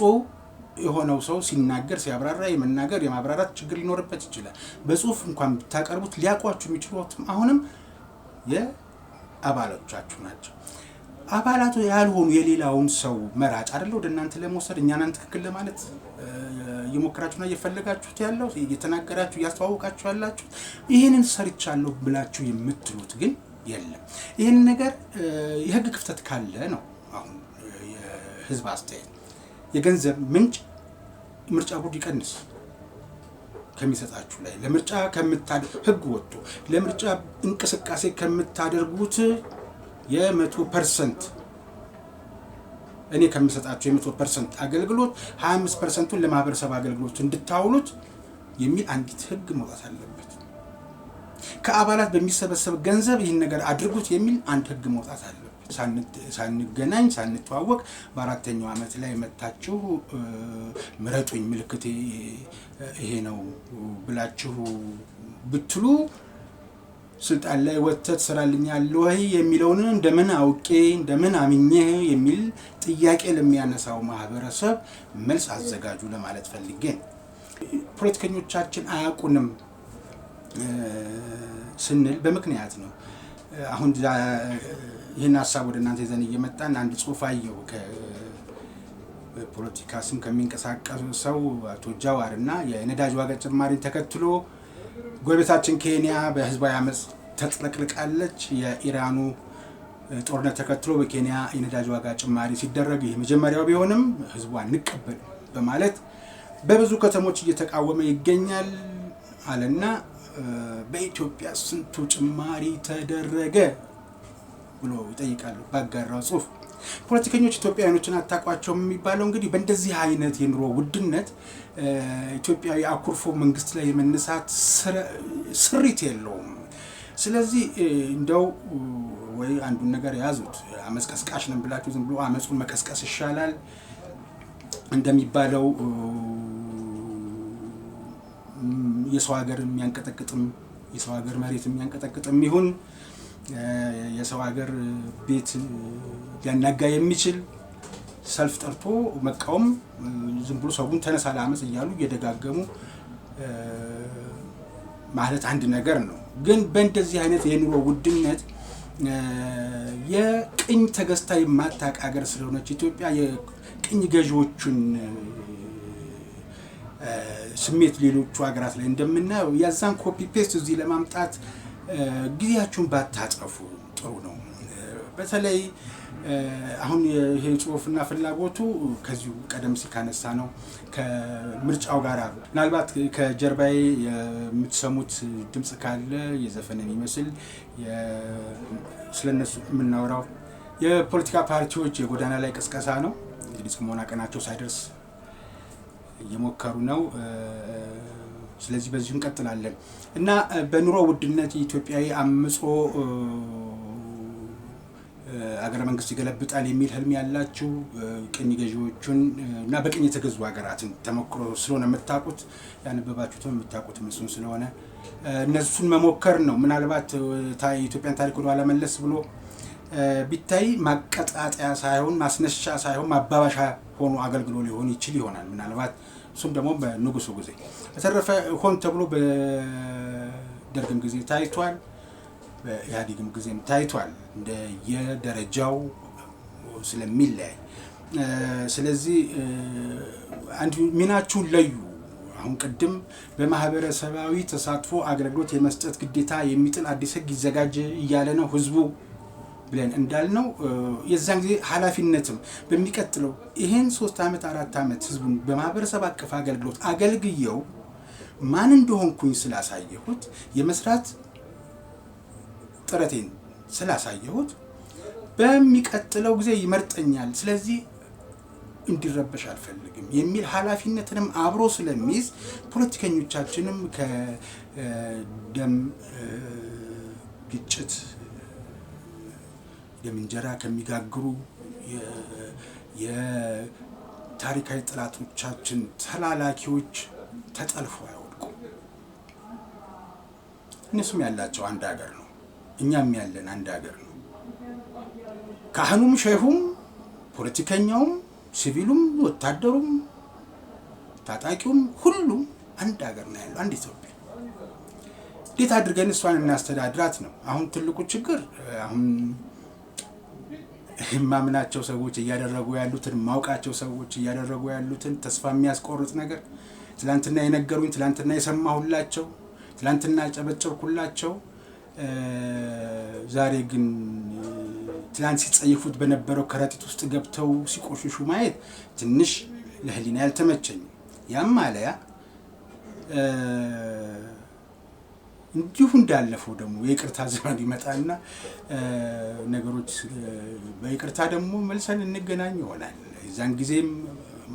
የሆነው ሰው ሲናገር ሲያብራራ የመናገር የማብራራት ችግር ሊኖርበት ይችላል። በጽሁፍ እንኳን ብታቀርቡት ሊያውቋችሁ የሚችሉት አሁንም የአባላቶቻችሁ ናቸው። አባላቱ ያልሆኑ የሌላውን ሰው መራጭ አይደለ ወደ እናንተ ለመውሰድ እኛን ትክክል ለማለት እየሞከራችሁና እየፈለጋችሁት ያለው እየተናገራችሁ እያስተዋወቃችሁ ያላችሁ ይሄንን ሰርቻለሁ ብላችሁ የምትሉት ግን የለም። ይሄን ነገር የህግ ክፍተት ካለ ነው አሁን የህዝብ አስተያየት የገንዘብ ምንጭ ምርጫ ቦርድ ይቀንስ ከሚሰጣችሁ ላይ ለምርጫ ህግ ወጥቶ ለምርጫ እንቅስቃሴ ከምታደርጉት የ100% እኔ ከምሰጣችሁ የ100% አገልግሎት 25%ን ለማህበረሰብ አገልግሎት እንድታውሉት የሚል አንዲት ህግ መውጣት አለበት። ከአባላት በሚሰበሰብ ገንዘብ ይህን ነገር አድርጉት የሚል አንድ ህግ መውጣት አለበት። ሳንገናኝ ሳንተዋወቅ በአራተኛው ዓመት ላይ መጣችሁ ምረጡኝ ምልክቴ ይሄ ነው ብላችሁ ብትሉ ስልጣን ላይ ወጥተት ሰራልኛል ወይ የሚለውን እንደምን አውቄ እንደምን አምኜ የሚል ጥያቄ ለሚያነሳው ማህበረሰብ መልስ አዘጋጁ ለማለት ፈልጌ ነው። ፖለቲከኞቻችን አያውቁንም ስንል በምክንያት ነው። አሁን ይህን ሀሳብ ወደ እናንተ ይዘን እየመጣን አንድ ጽሁፍ አየሁ ከፖለቲካ ስም ከሚንቀሳቀሱ ሰው አቶ ጃዋርና የነዳጅ ዋጋ ጭማሪን ተከትሎ ጎረቤታችን ኬንያ በህዝባዊ አመጽ ተጥለቅልቃለች። የኢራኑ ጦርነት ተከትሎ በኬንያ የነዳጅ ዋጋ ጭማሪ ሲደረግ የመጀመሪያው ቢሆንም ህዝቡ አንቀበል በማለት በብዙ ከተሞች እየተቃወመ ይገኛል አለና በኢትዮጵያ ስንቱ ጭማሪ ተደረገ ብሎ ይጠይቃል ባጋራው ጽሁፍ። ፖለቲከኞች ኢትዮጵያውያኖችን አታቋቸውም የሚባለው እንግዲህ በእንደዚህ አይነት የኑሮ ውድነት ኢትዮጵያዊ አኩርፎ መንግስት ላይ የመነሳት ስሪት የለውም። ስለዚህ እንደው ወይ አንዱን ነገር ያዙት። አመጽ ቀስቃሽ ነን ብላችሁ ዝም ብሎ አመጹን መቀስቀስ ይሻላል። እንደሚባለው የሰው ሀገር የሚያንቀጠቅጥም የሰው ሀገር መሬት የሚያንቀጠቅጥም ይሁን የሰው ሀገር ቤት ሊያናጋ የሚችል ሰልፍ ጠርቶ መቃወም ዝም ብሎ ሰውን ተነሳ ለአመጽ እያሉ እየደጋገሙ ማለት አንድ ነገር ነው። ግን በእንደዚህ አይነት የኑሮ ውድነት የቅኝ ተገዝታ የማታውቅ ሀገር ስለሆነች ኢትዮጵያ የቅኝ ገዢዎቹን ስሜት ሌሎቹ ሀገራት ላይ እንደምናየው ያዛን ኮፒ ፔስት እዚህ ለማምጣት ጊዜያችሁን ባታጠፉ ጥሩ ነው። በተለይ አሁን ይሄ ጽሁፍና ፍላጎቱ ከዚሁ ቀደም ሲል ካነሳ ነው ከምርጫው ጋር ምናልባት ከጀርባዬ የምትሰሙት ድምጽ ካለ የዘፈን የሚመስል ስለነሱ የምናወራው የፖለቲካ ፓርቲዎች የጎዳና ላይ ቅስቀሳ ነው። እንግዲህ ጽሞና ቀናቸው ሳይደርስ እየሞከሩ ነው። ስለዚህ በዚሁ እንቀጥላለን እና በኑሮ ውድነት ኢትዮጵያዊ አምጾ አገረ መንግስት ይገለብጣል የሚል ህልም ያላችሁ ቅኝ ገዢዎቹን እና በቅኝ የተገዙ ሀገራትን ተሞክሮ ስለሆነ የምታውቁት ያነበባችሁትም የምታውቁት እሱን ስለሆነ እነሱን መሞከር ነው። ምናልባት የኢትዮጵያን ታሪክ ወደ ኋላ መለስ ብሎ ቢታይ ማቀጣጣያ ሳይሆን ማስነሻ ሳይሆን ማባባሻ ሆኖ አገልግሎ ሊሆን ይችል ይሆናል ምናልባት እሱም ደግሞ በንጉሱ ጊዜ። በተረፈ ሆን ተብሎ በደርግም ጊዜ ታይቷል፣ በኢህአዴግም ጊዜም ታይቷል እንደ የደረጃው ስለሚለያይ። ስለዚህ አንድ ሚናችሁን ለዩ። አሁን ቅድም በማህበረሰባዊ ተሳትፎ አገልግሎት የመስጠት ግዴታ የሚጥል አዲስ ህግ ይዘጋጅ እያለ ነው ህዝቡ ብለን እንዳልነው የዛን ጊዜ ኃላፊነትም በሚቀጥለው ይሄን 3 ዓመት 4 ዓመት ህዝቡን በማህበረሰብ አቀፍ አገልግሎት አገልግየው ማን እንደሆንኩኝ ስላሳየሁት የመስራት ጥረቴን ስላሳየሁት በሚቀጥለው ጊዜ ይመርጠኛል፣ ስለዚህ እንዲረበሽ አልፈልግም የሚል ኃላፊነትንም አብሮ ስለሚይዝ ፖለቲከኞቻችንም ከደም ግጭት የምንጀራ ከሚጋግሩ የታሪካዊ ጥላቶቻችን ተላላኪዎች ተጠልፎ አይወድቁ። እነሱም ያላቸው አንድ ሀገር ነው፣ እኛም ያለን አንድ ሀገር ነው። ካህኑም ሼሁም ፖለቲከኛውም ሲቪሉም ወታደሩም ታጣቂውም ሁሉም አንድ ሀገር ነው ያለው፣ አንድ ኢትዮጵያ። እንዴት አድርገን እሷን እናስተዳድራት ነው አሁን ትልቁ ችግር። አሁን የማምናቸው ሰዎች እያደረጉ ያሉትን ማውቃቸው ሰዎች እያደረጉ ያሉትን ተስፋ የሚያስቆርጥ ነገር ትላንትና የነገሩኝ፣ ትላንትና የሰማሁላቸው፣ ትላንትና ያጨበጨብኩላቸው ዛሬ ግን ትላንት ሲጸየፉት በነበረው ከረጢት ውስጥ ገብተው ሲቆሽሹ ማየት ትንሽ ለህሊና ያልተመቸኝ። ያም ማለያ እንዲሁ እንዳለፈው ደግሞ የይቅርታ ዘመን ይመጣና ነገሮች በይቅርታ ደግሞ መልሰን እንገናኝ ይሆናል። የዛን ጊዜም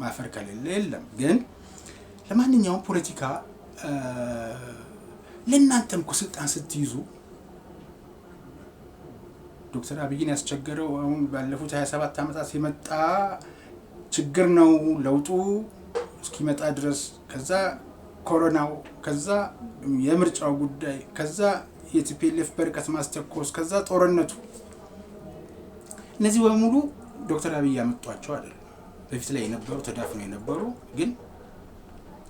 ማፈር ከሌለ የለም። ግን ለማንኛውም ፖለቲካ ለእናንተም እኮ ስልጣን ስትይዙ ዶክተር አብይን ያስቸገረው አሁን ባለፉት 27 ዓመታት የመጣ ችግር ነው። ለውጡ እስኪመጣ ድረስ ከዛ ኮሮናው፣ ከዛ የምርጫው ጉዳይ፣ ከዛ የቲፒኤልኤፍ በርቀት ማስተኮስ፣ ከዛ ጦርነቱ፣ እነዚህ በሙሉ ዶክተር አብይ ያመጧቸው አይደለም። በፊት ላይ የነበሩ ተዳፍነው የነበሩ ግን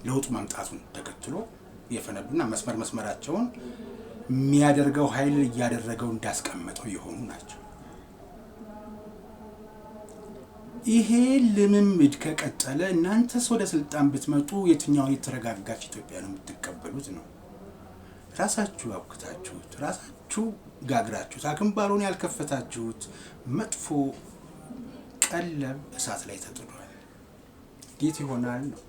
ለውጡ መምጣቱን ተከትሎ የፈነዱና መስመራቸውን የሚያደርገው ኃይል እያደረገው እንዳስቀመጠው የሆኑ ናቸው። ይሄ ልምምድ ከቀጠለ እናንተስ ወደ ስልጣን ብትመጡ የትኛውን የተረጋጋች ኢትዮጵያ ነው የምትቀበሉት ነው? ራሳችሁ አብክታችሁት፣ ራሳችሁ ጋግራችሁት፣ አክምባሎን ያልከፈታችሁት መጥፎ ቀለብ እሳት ላይ ተጥዷል። እንዴት ይሆናል ነው?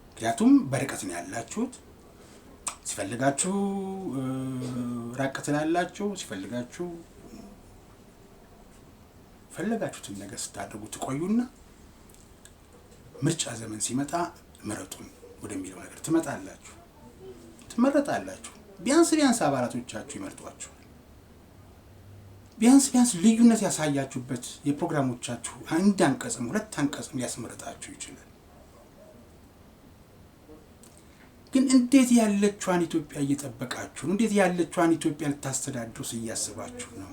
ምክንያቱም በርቀት ነው ያላችሁት። ሲፈልጋችሁ ራቅ ትላላችሁ፣ ሲፈልጋችሁ ፈለጋችሁትን ነገር ስታደርጉ ትቆዩና ምርጫ ዘመን ሲመጣ ምረጡን ወደሚለው ነገር ትመረጣላችሁ። ቢያንስ አባላቶቻችሁ ይመርጧችኋል። ቢያንስ ልዩነት ያሳያችሁበት የፕሮግራሞቻችሁ አንድ አንቀጽም 2 አንቀጽም ሊያስመርጣችሁ ይችላል። ግን እንዴት ያለችዋን ኢትዮጵያ እየጠበቃችሁ ነው? እንዴት ያለችዋን ኢትዮጵያ ልታስተዳድሩስ እያስባችሁ ነው?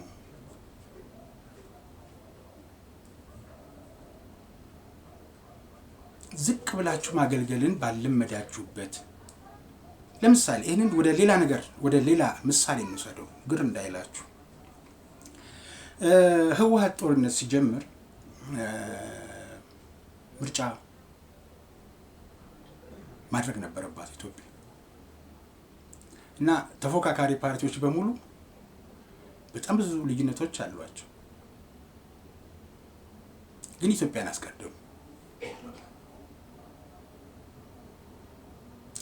ዝቅ ብላችሁ ማገልገልን ባልለመዳችሁበት፣ ለምሳሌ ይህንን ወደ ሌላ ምሳሌ እንውሰደው፣ ግር እንዳይላችሁ። ህወሓት ጦርነት ሲጀምር ምርጫ ማድረግ ነበረባት ኢትዮጵያ እና ተፎካካሪ ፓርቲዎች በሙሉ በጣም ብዙ ልዩነቶች አሏቸው፣ ግን ኢትዮጵያን አስቀደሙ።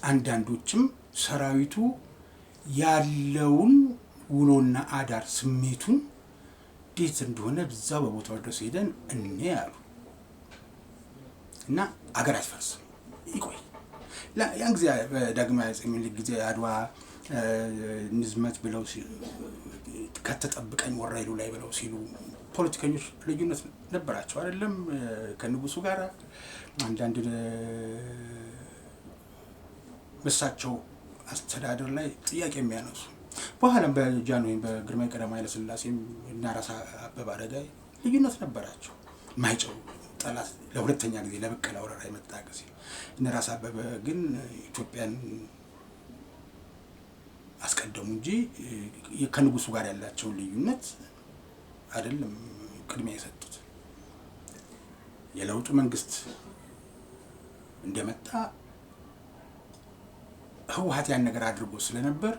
አንዳንዶችም ሰራዊቱ ያለውን ውሎና አዳር ስሜቱን እንዴት እንደሆነ በዛ በቦታው ድረስ ሄደን ያሉ እና አገር አትፈርስም ይቆይ። ያን ጊዜ በዳግማዊ አፄ ምኒልክ ጊዜ አድዋ ንዝመት ብለው ከተጠብቀኝ ወራይሉ ላይ ብለው ሲሉ ፖለቲከኞች ልዩነት ነበራቸው አይደለም? ከንጉሱ ጋር አንዳንድ በሳቸው አስተዳደር ላይ ጥያቄ የሚያነሱ በኋላም በጃንሆይ በግርማዊ ቀዳማዊ ኃይለ ሥላሴ እና ራስ አበበ አረጋይ ልዩነት ነበራቸው። ማይጨው ጠላት ለሁለተኛ ጊዜ ለበቀለ ወረራ የመጣ ጊዜ እነ ራስ አበበ ግን ኢትዮጵያን አስቀደሙ እንጂ ከንጉሱ ጋር ያላቸው ልዩነት አይደለም ቅድሚያ የሰጡት። የለውጡ መንግስት እንደመጣ ህወሓት ያን ነገር አድርጎ ስለነበር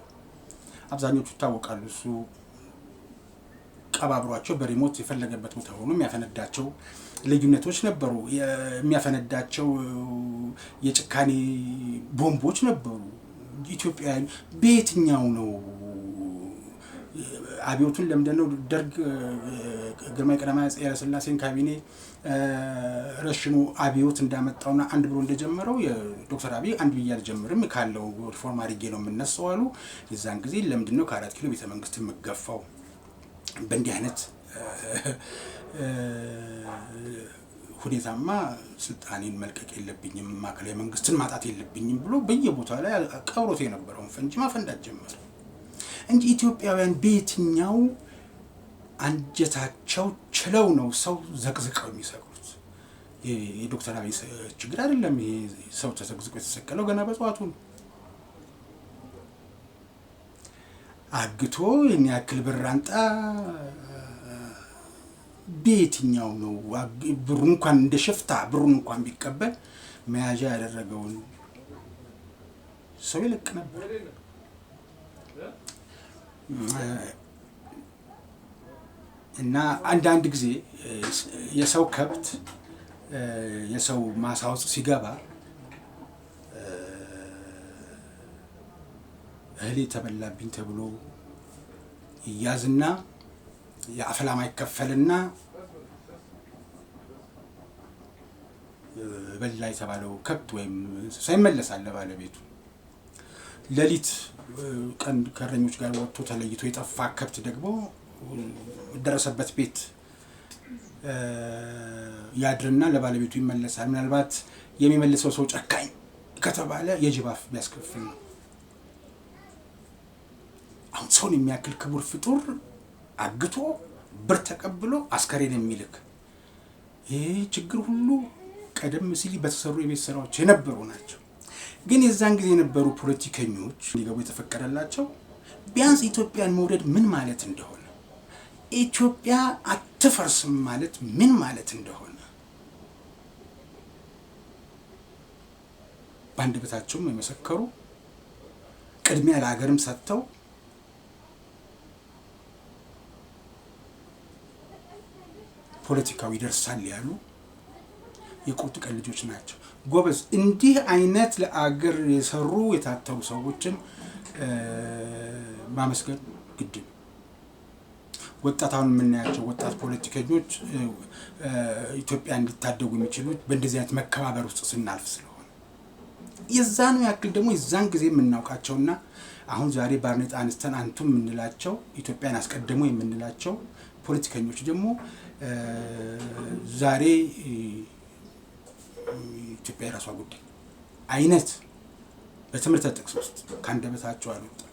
አብዛኞቹ ይታወቃሉ። እሱ ቀባብሯቸው በሪሞት የፈለገበት ቦታ ሆኖ የሚያፈነዳቸው ልዩነቶች ነበሩ። የሚያፈነዳቸው የጭካኔ ቦምቦች ነበሩ። ኢትዮጵያውያን በየትኛው ነው አብዮቱን ለምንድነው ደርግ ግርማዊ ቀዳማዊ አፄ ኃይለ ሥላሴን ካቢኔ ረሽኑ አብዮት እንዳመጣውና አንድ ብሎ እንደጀመረው የዶክተር አብይ አንድ ብዬ አልጀምርም ካለው ሪፎርም አድርጌ ነው የምነሳው አሉ። የዛን ጊዜ ለምንድነው ከ4 ኪሎ ቤተ መንግስት የምገፋው? በእንዲህ አይነት ሁኔታማ ስልጣኔን መልቀቅ የለብኝም፣ ማዕከላዊ መንግስትን ማጣት የለብኝም ብሎ በየቦታው ላይ ቀብሮት የነበረውን ፈንጂ ማፈንዳት ጀመረ እንጂ ኢትዮጵያውያን በየትኛው አንጀታቸው ችለው ነው ሰው ዘቅዝቀው የሚሰቅሉት? የዶክተር አብይ ችግር አይደለም። ይሄ ሰው ተዘቅዝቆ የተሰቀለው ገና በጠዋቱ ነው። አግቶ የኔ ያክል ብር አንጣ በየትኛው ነው ብሩ እንኳን እንደ ሽፍታ ብሩን እንኳን ቢቀበል መያዣ ያደረገውን ሰው ይለቅ ነበር። እና አንዳንድ ጊዜ የሰው ከብት የሰው ማሳ ውስጥ ሲገባ እህሌ ተበላብኝ ተብሎ ይያዝና የአፈላማ ይከፈልና በላ የተባለው ከብት ወይም ሳይመለሳል ለባለቤቱ። ሌሊት ቀን ከረኞች ጋር ወጥቶ ተለይቶ የጠፋ ከብት ደግሞ ደረሰበት ቤት ያድርና ለባለቤቱ ይመለሳል። ምናልባት የሚመልሰው ሰው ጨካኝ ከተባለ የጅብ አፍ ቢያስከፍል ነው። አሁን ሰውን የሚያክል ክቡር ፍጡር አግቶ ብር ተቀብሎ አስከሬን የሚልክ ይህ ችግር ሁሉ ቀደም ሲል በተሰሩ የቤት ስራዎች የነበሩ ናቸው። ግን የዛን ጊዜ የነበሩ ፖለቲከኞች እንዲገቡ የተፈቀደላቸው ቢያንስ ኢትዮጵያን መውደድ ምን ማለት እንደሆነ፣ ኢትዮጵያ አትፈርስም ማለት ምን ማለት እንደሆነ በአንደበታቸውም የመሰከሩ ቅድሚያ ለሀገርም ሰጥተው ፖለቲካው ይደርሳል ያሉ የቁርጥ ቀን ልጆች ናቸው። ጎበዝ እንዲህ አይነት ለአገር የሰሩ የታተሩ ሰዎችን ማመስገን ግድ ነው። ወጣታውን የምናያቸው ወጣት ፖለቲከኞች ኢትዮጵያ እንዲታደጉ የሚችሉት በእንደዚህ አይነት መከባበር ውስጥ ስናልፍ ስለሆነ የዛኑ ያክል ደግሞ የዛን ጊዜ የምናውቃቸውና አሁን ዛሬ ባርኔጣ አንስተን አንቱ የምንላቸው ኢትዮጵያን አስቀድሞ የምንላቸው ፖለቲከኞች ደግሞ ዛሬ ኢትዮጵያ የራሷ ጉዳይ አይነት በትምህርት ጥቅስ ውስጥ ካንደበታቸው አልወጣም።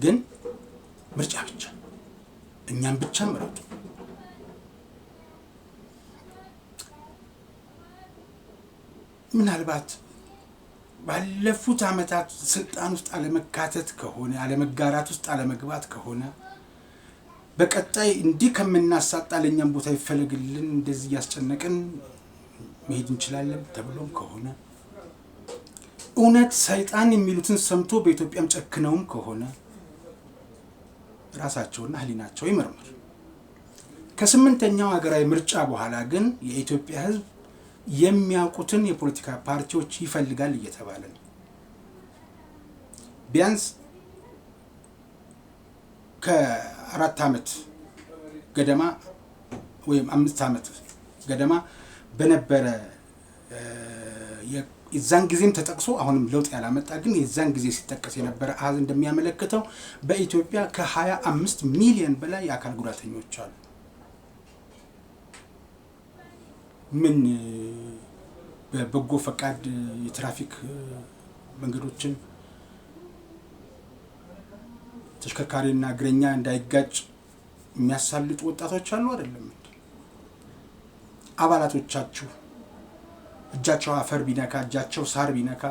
ግን ምርጫ ብቻ እኛም ብቻ ምረጡ። ምናልባት ባለፉት ዓመታት ስልጣን ውስጥ አለመካተት ከሆነ አለመጋራት ውስጥ አለመግባት ከሆነ በቀጣይ እንዲህ ከምናሳጣ ለኛም ቦታ ይፈልግልን እንደዚህ ያስጨነቀን መሄድ እንችላለን ተብሎም ከሆነ እውነት ሰይጣን የሚሉትን ሰምቶ በኢትዮጵያም ጨክነውም ከሆነ ራሳቸውና ህሊናቸው ይመርምር። ከ8ኛው ሀገራዊ ምርጫ በኋላ ግን የኢትዮጵያ ሕዝብ የሚያውቁትን የፖለቲካ ፓርቲዎች ይፈልጋል እየተባለ ነው። ቢያንስ ከ4 ዓመት ገደማ ወይም 5 ዓመት ገደማ በነበረ የዛን ጊዜም ተጠቅሶ አሁንም ለውጥ ያላመጣ ግን የዛን ጊዜ ሲጠቀስ የነበረ አሃዝ እንደሚያመለክተው በኢትዮጵያ ከ25 ሚሊዮን በላይ የአካል ጉዳተኞች አሉ። ምን በበጎ ፈቃድ የትራፊክ መንገዶችን ተሽከርካሪና እግረኛ እንዳይጋጭ የሚያሳልጡ ወጣቶች አሉ አይደለም? አባላቶቻችሁ እጃቸው አፈር ቢነካ እጃቸው ሳር ቢነካ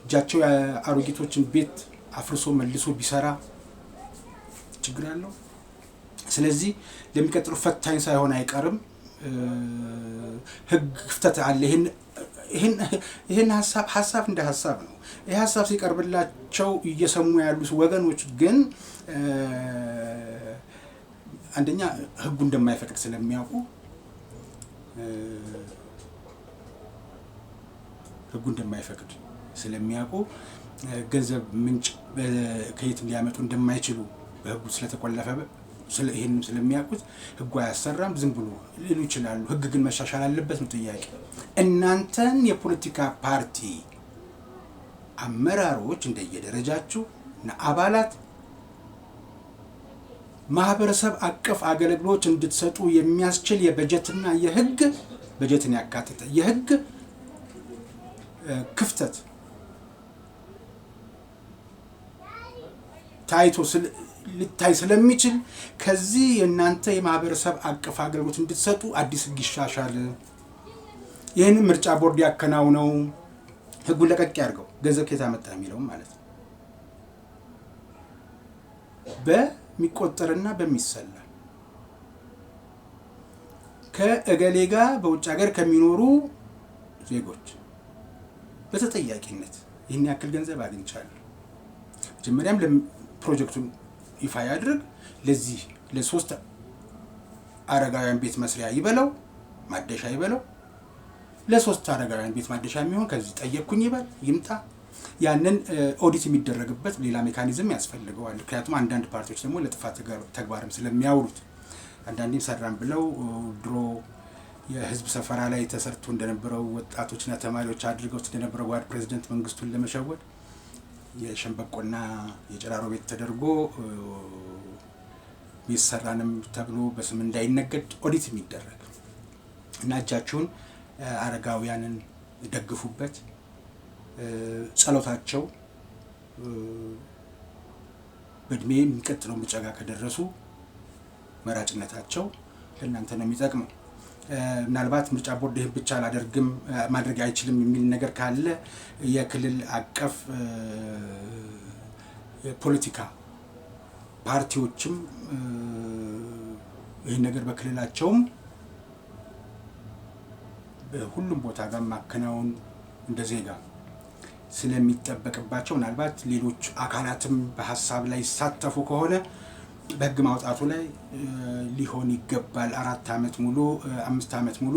እጃቸው የአሮጊቶችን ቤት አፍርሶ መልሶ ቢሰራ ችግር አለው። ስለዚህ ለሚቀጥለው ፈታኝ ሳይሆን አይቀርም። ህግ ክፍተት አለ። ይሄን ሐሳብ እንደ ሐሳብ ነው። ይሄ ሐሳብ ሲቀርብላቸው እየሰሙ ያሉት ወገኖች ግን አንደኛ ህጉ እንደማይፈቅድ ስለሚያውቁ ገንዘብ ምንጭ ከየት ሊያመጡ እንደማይችሉ በህጉ ስለተቆለፈ ይሄንም ስለሚያውቁት ህጉ አያሰራም፣ ዝም ብሎ ሊሉ ይችላሉ። ህግ ግን መሻሻል አለበት ነው ጥያቄ። እናንተን የፖለቲካ ፓርቲ አመራሮች እንደየደረጃችሁ እና አባላት ማህበረሰብ አቀፍ አገልግሎት እንድትሰጡ የሚያስችል የበጀትና በጀትን ያካተተ የህግ ክፍተት ታይቶ ሊታይ ስለሚችል ከዚህ የእናንተ የማህበረሰብ አቀፍ አገልግሎት እንድትሰጡ አዲስ ህግ ይሻሻል። ይህንን ምርጫ ቦርድ ያከናውነው፣ ህጉን ለቀቅ ያድርገው። ገንዘብ ከየት አመጣ የሚለው ማለት ነው። በሚቆጠርና በሚሰላ ከእገሌ ጋር በውጭ ሀገር ከሚኖሩ ዜጎች በተጠያቂነት ይህን ያክል ገንዘብ አግኝቻለሁ። መጀመሪያም ፕሮጀክቱን ይፋ ያድርግ። ለዚህ ለሶስት አረጋውያን ቤት መስሪያ ይበለው ማደሻ ይበለው፣ ለሶስት አረጋውያን ቤት ማደሻ የሚሆን ከዚህ ጠየቅኩኝ ይበል ይምጣ። ያንን ኦዲት የሚደረግበት ሌላ ሜካኒዝም ያስፈልገዋል። ምክንያቱም አንዳንድ ፓርቲዎች ደግሞ ለጥፋት ተግባርም ስለሚያውሉት አንዳንዴም ሰራን ብለው ድሮ የህዝብ ሰፈራ ላይ ተሰርቶ እንደነበረው ወጣቶችና ተማሪዎች አድርገው እንደነበረው ጓድ ፕሬዝዳንት መንግስቱን ለመሸወድ የሸንበቆና የጨራሮ ቤት ተደርጎ ቢሰራንም ተብሎ በስም እንዳይነገድ ኦዲት የሚደረግ እና እጃችሁን አረጋውያንን ደግፉበት። ጸሎታቸው በእድሜ የሚቀጥለው ምርጫ ጋር ከደረሱ መራጭነታቸው ለእናንተ ነው የሚጠቅመው። ምናልባት ምርጫ ቦርድ ይህን ብቻ አላደርግም ማድረግ አይችልም የሚል ነገር ካለ የክልል አቀፍ የፖለቲካ ፓርቲዎችም ይህን ነገር በክልላቸውም በሁሉም ቦታ ጋር ማከናወን እንደ ዜጋ ስለሚጠበቅባቸው ምናልባት ሌሎች አካላትም በሀሳብ ላይ ይሳተፉ ከሆነ በህግ ማውጣቱ ላይ ሊሆን ይገባል። 4 ዓመት ሙሉ 5 ዓመት ሙሉ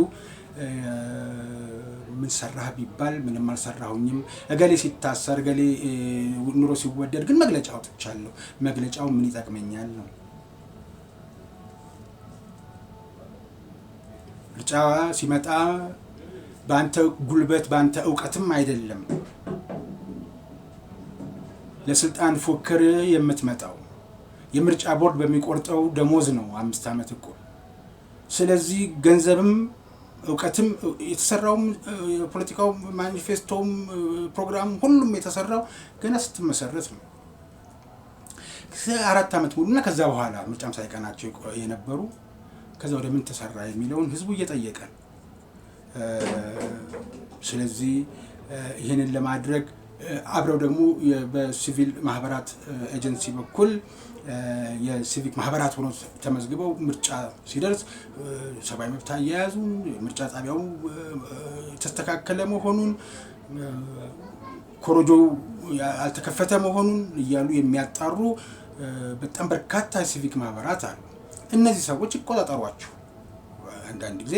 ምን ሰራህ ቢባል ምንም አልሰራሁኝም፣ እገሌ ሲታሰር እገሌ ኑሮ ሲወደድ ግን መግለጫ አውጥቻለሁ፣ መግለጫው ምን ይጠቅመኛል ነው። ምርጫ ሲመጣ በአንተ ጉልበት በአንተ እውቀትም አይደለም ለስልጣን ፉክክር የምትመጣው፣ የምርጫ ቦርድ በሚቆርጠው ደሞዝ ነው 5 ዓመት እኮ። ስለዚህ ገንዘብም እውቀትም የተሰራው የፖለቲካው ማኒፌስቶም ፕሮግራም ሁሉም የተሰራው ገና ስትመሰረት ነው። 4 ዓመት ሙሉና ከዛ በኋላ ምርጫም ሳይቀናቸው የነበሩ ከዛ ወደ ምን ተሰራ የሚለውን ህዝቡ እየጠየቀ ነው። ስለዚህ ይህንን ለማድረግ አብረው ደግሞ በሲቪል ማህበራት ኤጀንሲ በኩል የሲቪክ ማህበራት ሆኖ ተመዝግበው ምርጫ ሲደርስ ሰብአዊ መብት አያያዙን፣ ምርጫ ጣቢያው የተስተካከለ መሆኑን፣ ኮሮጆ ያልተከፈተ መሆኑን እያሉ የሚያጣሩ በጣም በርካታ የሲቪክ ማህበራት አሉ። እነዚህ ሰዎች ይቆጣጠሯቸው። አንዳንድ ጊዜ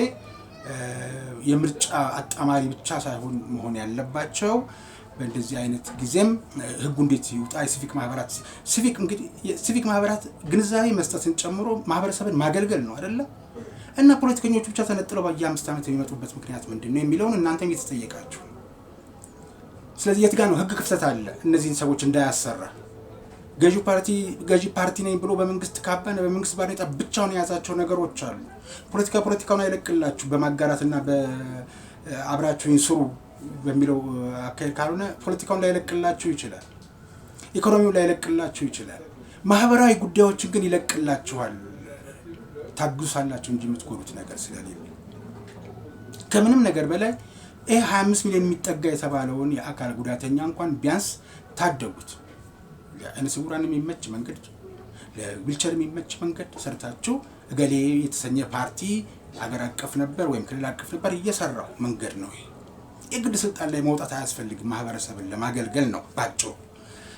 የምርጫ አጣማሪ ብቻ ሳይሆን መሆን ያለባቸው በእንደዚህ አይነት ጊዜም ህጉ እንዴት ይውጣ። ሲቪክ ማህበራት ግንዛቤ መስጠትን ጨምሮ ማህበረሰብን ማገልገል ነው አይደለ? እና ፖለቲከኞቹ ብቻ ተነጥለው በየ5 ዓመት የሚመጡበት ምክንያት ምንድነው የሚለውን እናንተም እየተጠየቃችሁ። ስለዚህ የት ጋር ነው ህግ ክፍተት አለ እነዚህን ሰዎች እንዳያሰራ? ገዢ ፓርቲ ነኝ ብሎ በመንግስት ካባነ በመንግስት ባለጣ ብቻውን የያዛቸው ነገሮች አሉ። ፖለቲካውን አይለቅላችሁ በማጋራትና በአብራችሁ ይንስሩ በሚለው አካሄድ ካልሆነ ፖለቲካውን ላይለቅላችሁ ይችላል፣ ኢኮኖሚው ላይለቅላችሁ ይችላል። ማህበራዊ ጉዳዮችን ግን ይለቅላችኋል። ታግሳላችሁ እንጂ የምትጎዱት ነገር ስለሌለ ከምንም ነገር በላይ 25 ሚሊዮን የሚጠጋ የተባለውን የአካል ጉዳተኛ እንኳን ቢያንስ ታደጉት። ለአይነ ስውራን የሚመች መንገድ፣ ለዊልቸር የሚመች መንገድ ሰርታችሁ እገሌ የተሰኘ ፓርቲ አገር አቀፍ ነበር ወይም ክልል አቀፍ ነበር እየሰራው መንገድ ነው። የግድ ስልጣን ላይ መውጣት አያስፈልግም። ማህበረሰብን ለማገልገል ነው ባጭሩ።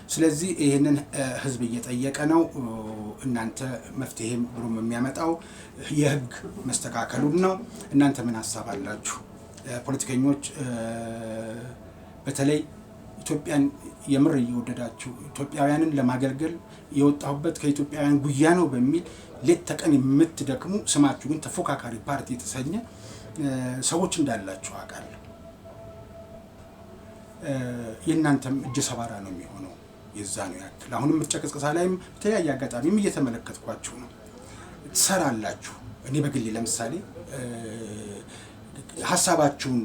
ስለዚህ ይህንን ህዝብ እየጠየቀ ነው። እናንተ መፍትሄም ብሎም የሚያመጣው የህግ መስተካከሉን ነው። እናንተ ምን ሀሳብ አላችሁ? ፖለቲከኞች በተለይ ኢትዮጵያን የምር እየወደዳችሁ ኢትዮጵያውያንን ለማገልገል የወጣሁበት ከኢትዮጵያውያን ጉያ ነው በሚል ሌት ተቀን የምትደክሙ ስማችሁ ግን ተፎካካሪ ፓርቲ የተሰኘ ሰዎች እንዳላችሁ አውቃለሁ። የእናንተም እጀ ሰባራ ነው የሚሆነው የዛ ነው ያክል። አሁንም ምርጫ ቅስቀሳ ላይም በተለያየ አጋጣሚም እየተመለከትኳችሁ ነው። ትሰራላችሁ። እኔ በግሌ ለምሳሌ ሀሳባችሁን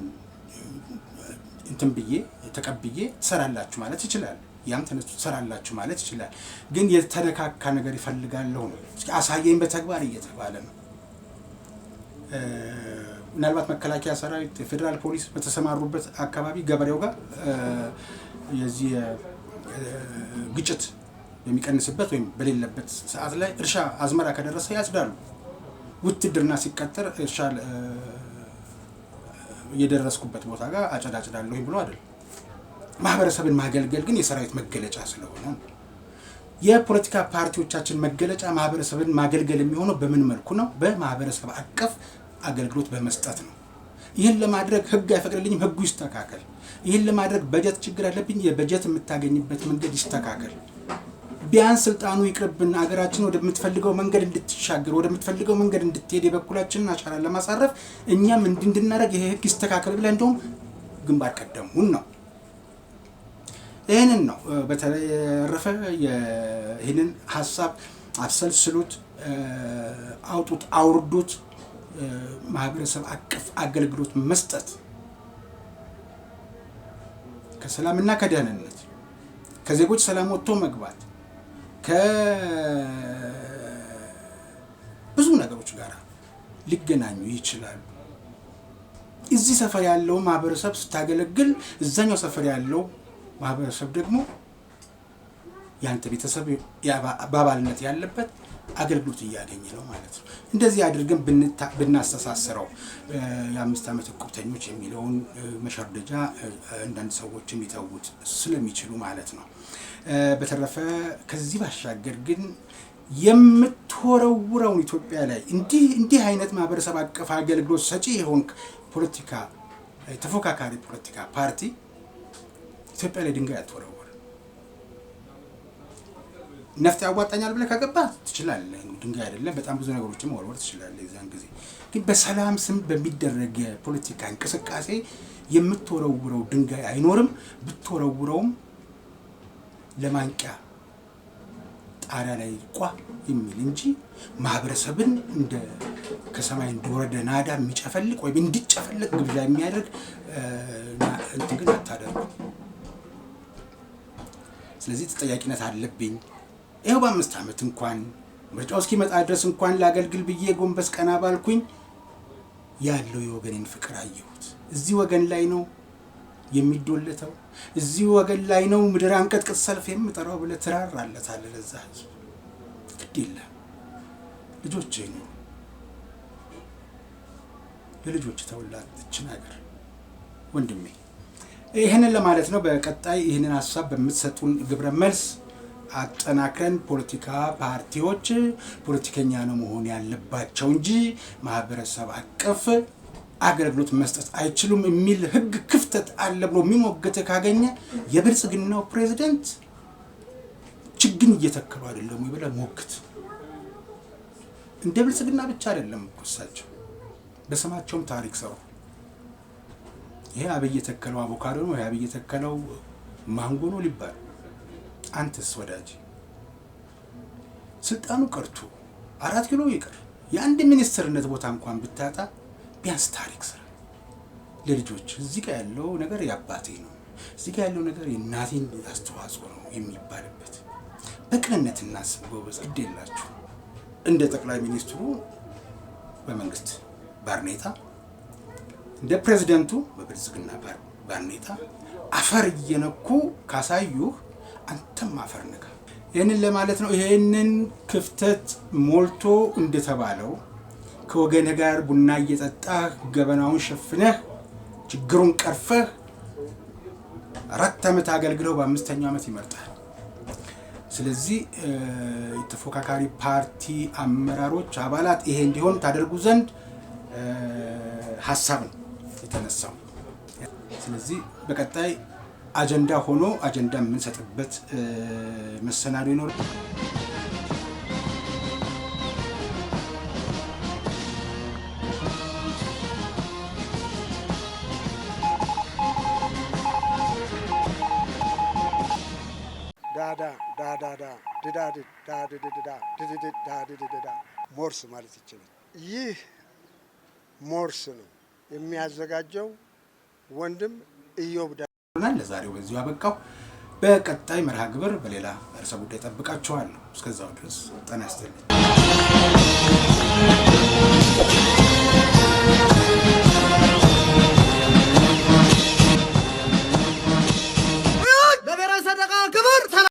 እንትን ብዬ ተቀብዬ ትሰራላችሁ ማለት ይችላል። ያም ተነስቶ ትሰራላችሁ ማለት ይችላል። ግን የተነካካ ነገር ይፈልጋለሁ ነው። አሳየኝ በተግባር እየተባለ ነው። ምናልባት መከላከያ ሰራዊት፣ ፌደራል ፖሊስ በተሰማሩበት አካባቢ ገበሬው ጋር የዚህ ግጭት የሚቀንስበት ወይም በሌለበት ሰዓት ላይ እርሻ አዝመራ ከደረሰ ያጭዳሉ። ውትድርና ሲቀጠር እርሻ የደረስኩበት ቦታ ጋር አጨዳጭዳለሁ ብሎ አይደል። ማህበረሰብን ማገልገል ግን የሰራዊት መገለጫ ስለሆነ የፖለቲካ ፓርቲዎቻችን መገለጫ ማህበረሰብን ማገልገል የሚሆነው በምን መልኩ ነው? በማህበረሰብ አቀፍ አገልግሎት በመስጠት ነው። ይህን ለማድረግ ህግ አይፈቅድልኝም፣ ህጉ ይስተካከል። ይህን ለማድረግ በጀት ችግር አለብኝ፣ የበጀት የምታገኝበት መንገድ ይስተካከል። ቢያንስ ስልጣኑ ይቅርብን፣ ሀገራችን ወደምትፈልገው መንገድ እንድትሻገር፣ ወደምትፈልገው መንገድ እንድትሄድ የበኩላችንን አሻራ ለማሳረፍ እኛም እንድናደርግ ይሄ ህግ ይስተካከል ብለን እንደውም ግንባር ቀደሙን ነው። ይህንን ነው በተረፈ ይህንን ሀሳብ አብሰልስሉት፣ አውጡት፣ አውርዱት። ማህበረሰብ አቀፍ አገልግሎት መስጠት ከሰላምና ከደህንነት ከዜጎች ሰላም ወጥቶ መግባት ከብዙ ነገሮች ጋር ሊገናኙ ይችላሉ። እዚህ ሰፈር ያለው ማህበረሰብ ስታገለግል እዛኛው ሰፈር ያለው ማህበረሰብ ደግሞ ያንተ ቤተሰብ በአባልነት ያለበት አገልግሎት እያገኘ ነው ማለት ነው። እንደዚህ አድርገን ብናስተሳስረው የ5 ዓመት ዕቁብተኞች የሚለውን መሸርደጃ አንዳንድ ሰዎች የሚተውት ስለሚችሉ ማለት ነው። በተረፈ ከዚህ ባሻገር ግን የምትወረውረውን ኢትዮጵያ ላይ እንዲህ አይነት ማህበረሰብ አቀፍ አገልግሎት ሰጪ የሆንክ ፖለቲካ ተፎካካሪ ፖለቲካ ፓርቲ ኢትዮጵያ ላይ ድንጋይ አትወረውር። ነፍጥ ያዋጣኛል ብለህ ከገባህ ትችላለህ። ድንጋይ አይደለም በጣም ብዙ ነገሮችን መወርወር ትችላለህ። የዛን ጊዜ ግን በሰላም ስም በሚደረግ ፖለቲካ እንቅስቃሴ የምትወረውረው ድንጋይ አይኖርም። ብትወረውረውም ለማንቂያ ጣሪያ ላይ ቋ የሚል እንጂ ማህበረሰብን እንደ ከሰማይ እንደወረደ ናዳ የሚጨፈልቅ ወይም እንዲጨፈልቅ ግብዣ የሚያደርግ እንትን ግን አታደርጉ። ስለዚህ ተጠያቂነት አለብኝ። ይኸው በ5 ዓመት እንኳን ምርጫው እስኪመጣ ድረስ እንኳን ላገልግል ብዬ ጎንበስ ቀና ባልኩኝ ያለው የወገኔን ፍቅር አየሁት። እዚህ ወገን ላይ ነው የሚዶለተው፣ እዚህ ወገን ላይ ነው ምድር አንቀጥቅጥ ሰልፍ የምጠራው ብለህ ትራራለታለህ። ለዛ ህዝብ ግድ የለም። ልጆቼ ነው ለልጆች ተውላችን ሀገር ወንድሜ። ይህንን ለማለት ነው። በቀጣይ ይህንን ሀሳብ በምትሰጡን ግብረ መልስ አጠናክረን ፖለቲካ ፓርቲዎች ፖለቲከኛ ነው መሆን ያለባቸው እንጂ ማህበረሰብ አቀፍ አገልግሎት መስጠት አይችሉም የሚል ህግ ክፍተት አለ ብሎ የሚሞገት ካገኘ የብልጽግናው ፕሬዝዳንት ችግኝ እየተከሉ አይደለም ወይ ብለህ ሞግት። እንደ ብልጽግና ብቻ አይደለም እኮ እሳቸው በስማቸውም ታሪክ ሰሩ። ይሄ አብይ የተከለው አቮካዶ ነው፣ ይሄ አብይ የተከለው ማንጎ ነው ሊባል። አንተስ ወዳጅ ስልጣኑ ቀርቶ 4 ኪሎ ይቀር የአንድ ሚኒስትርነት ቦታ እንኳን ብታጣ ቢያንስ ታሪክ ስራ ለልጆች። እዚህ ጋር ያለው ነገር የአባቴ ነው፣ እዚህ ጋር ያለው ነገር የእናቴን አስተዋጽኦ ነው የሚባልበት በቅንነት እናስብ ጎበዝ። ግድ የላችሁ እንደ ጠቅላይ ሚኒስትሩ በመንግስት ባርኔጣ፣ እንደ ፕሬዝዳንቱ በብልጽግና ባርኔጣ አፈር እየነኩ ካሳዩህ አንተም አፈር ነካ። ይህንን ለማለት ነው። ይህንን ክፍተት ሞልቶ እንደተባለው ከወገንህ ጋር ቡና እየጠጣህ ገበናውን ሸፍነህ ችግሩን ቀርፈህ 4 ዓመት አገልግለው በ5ኛው ዓመት ይመርጣል። ስለዚህ የተፎካካሪ ፓርቲ አመራሮች አባላት ይሄ እንዲሆን ታደርጉ ዘንድ ሐሳብ ነው የተነሳው። ስለዚህ በቀጣይ አጀንዳ ሆኖ አጀንዳ የምንሰጥበት መሰናዶ ይኖራል። ሞርስ ማለት ይችላል። ይህ ሞርስ ነው የሚያዘጋጀው ወንድም ኢዮብ ዳዊት። ለዛሬው በዚሁ አበቃው። በቀጣይ መርሃ ግብር በሌላ ርዕሰ ጉዳይ ጠብቃችኋለሁ። እስከዛው ድረስ ጤና ይስጥልኝ።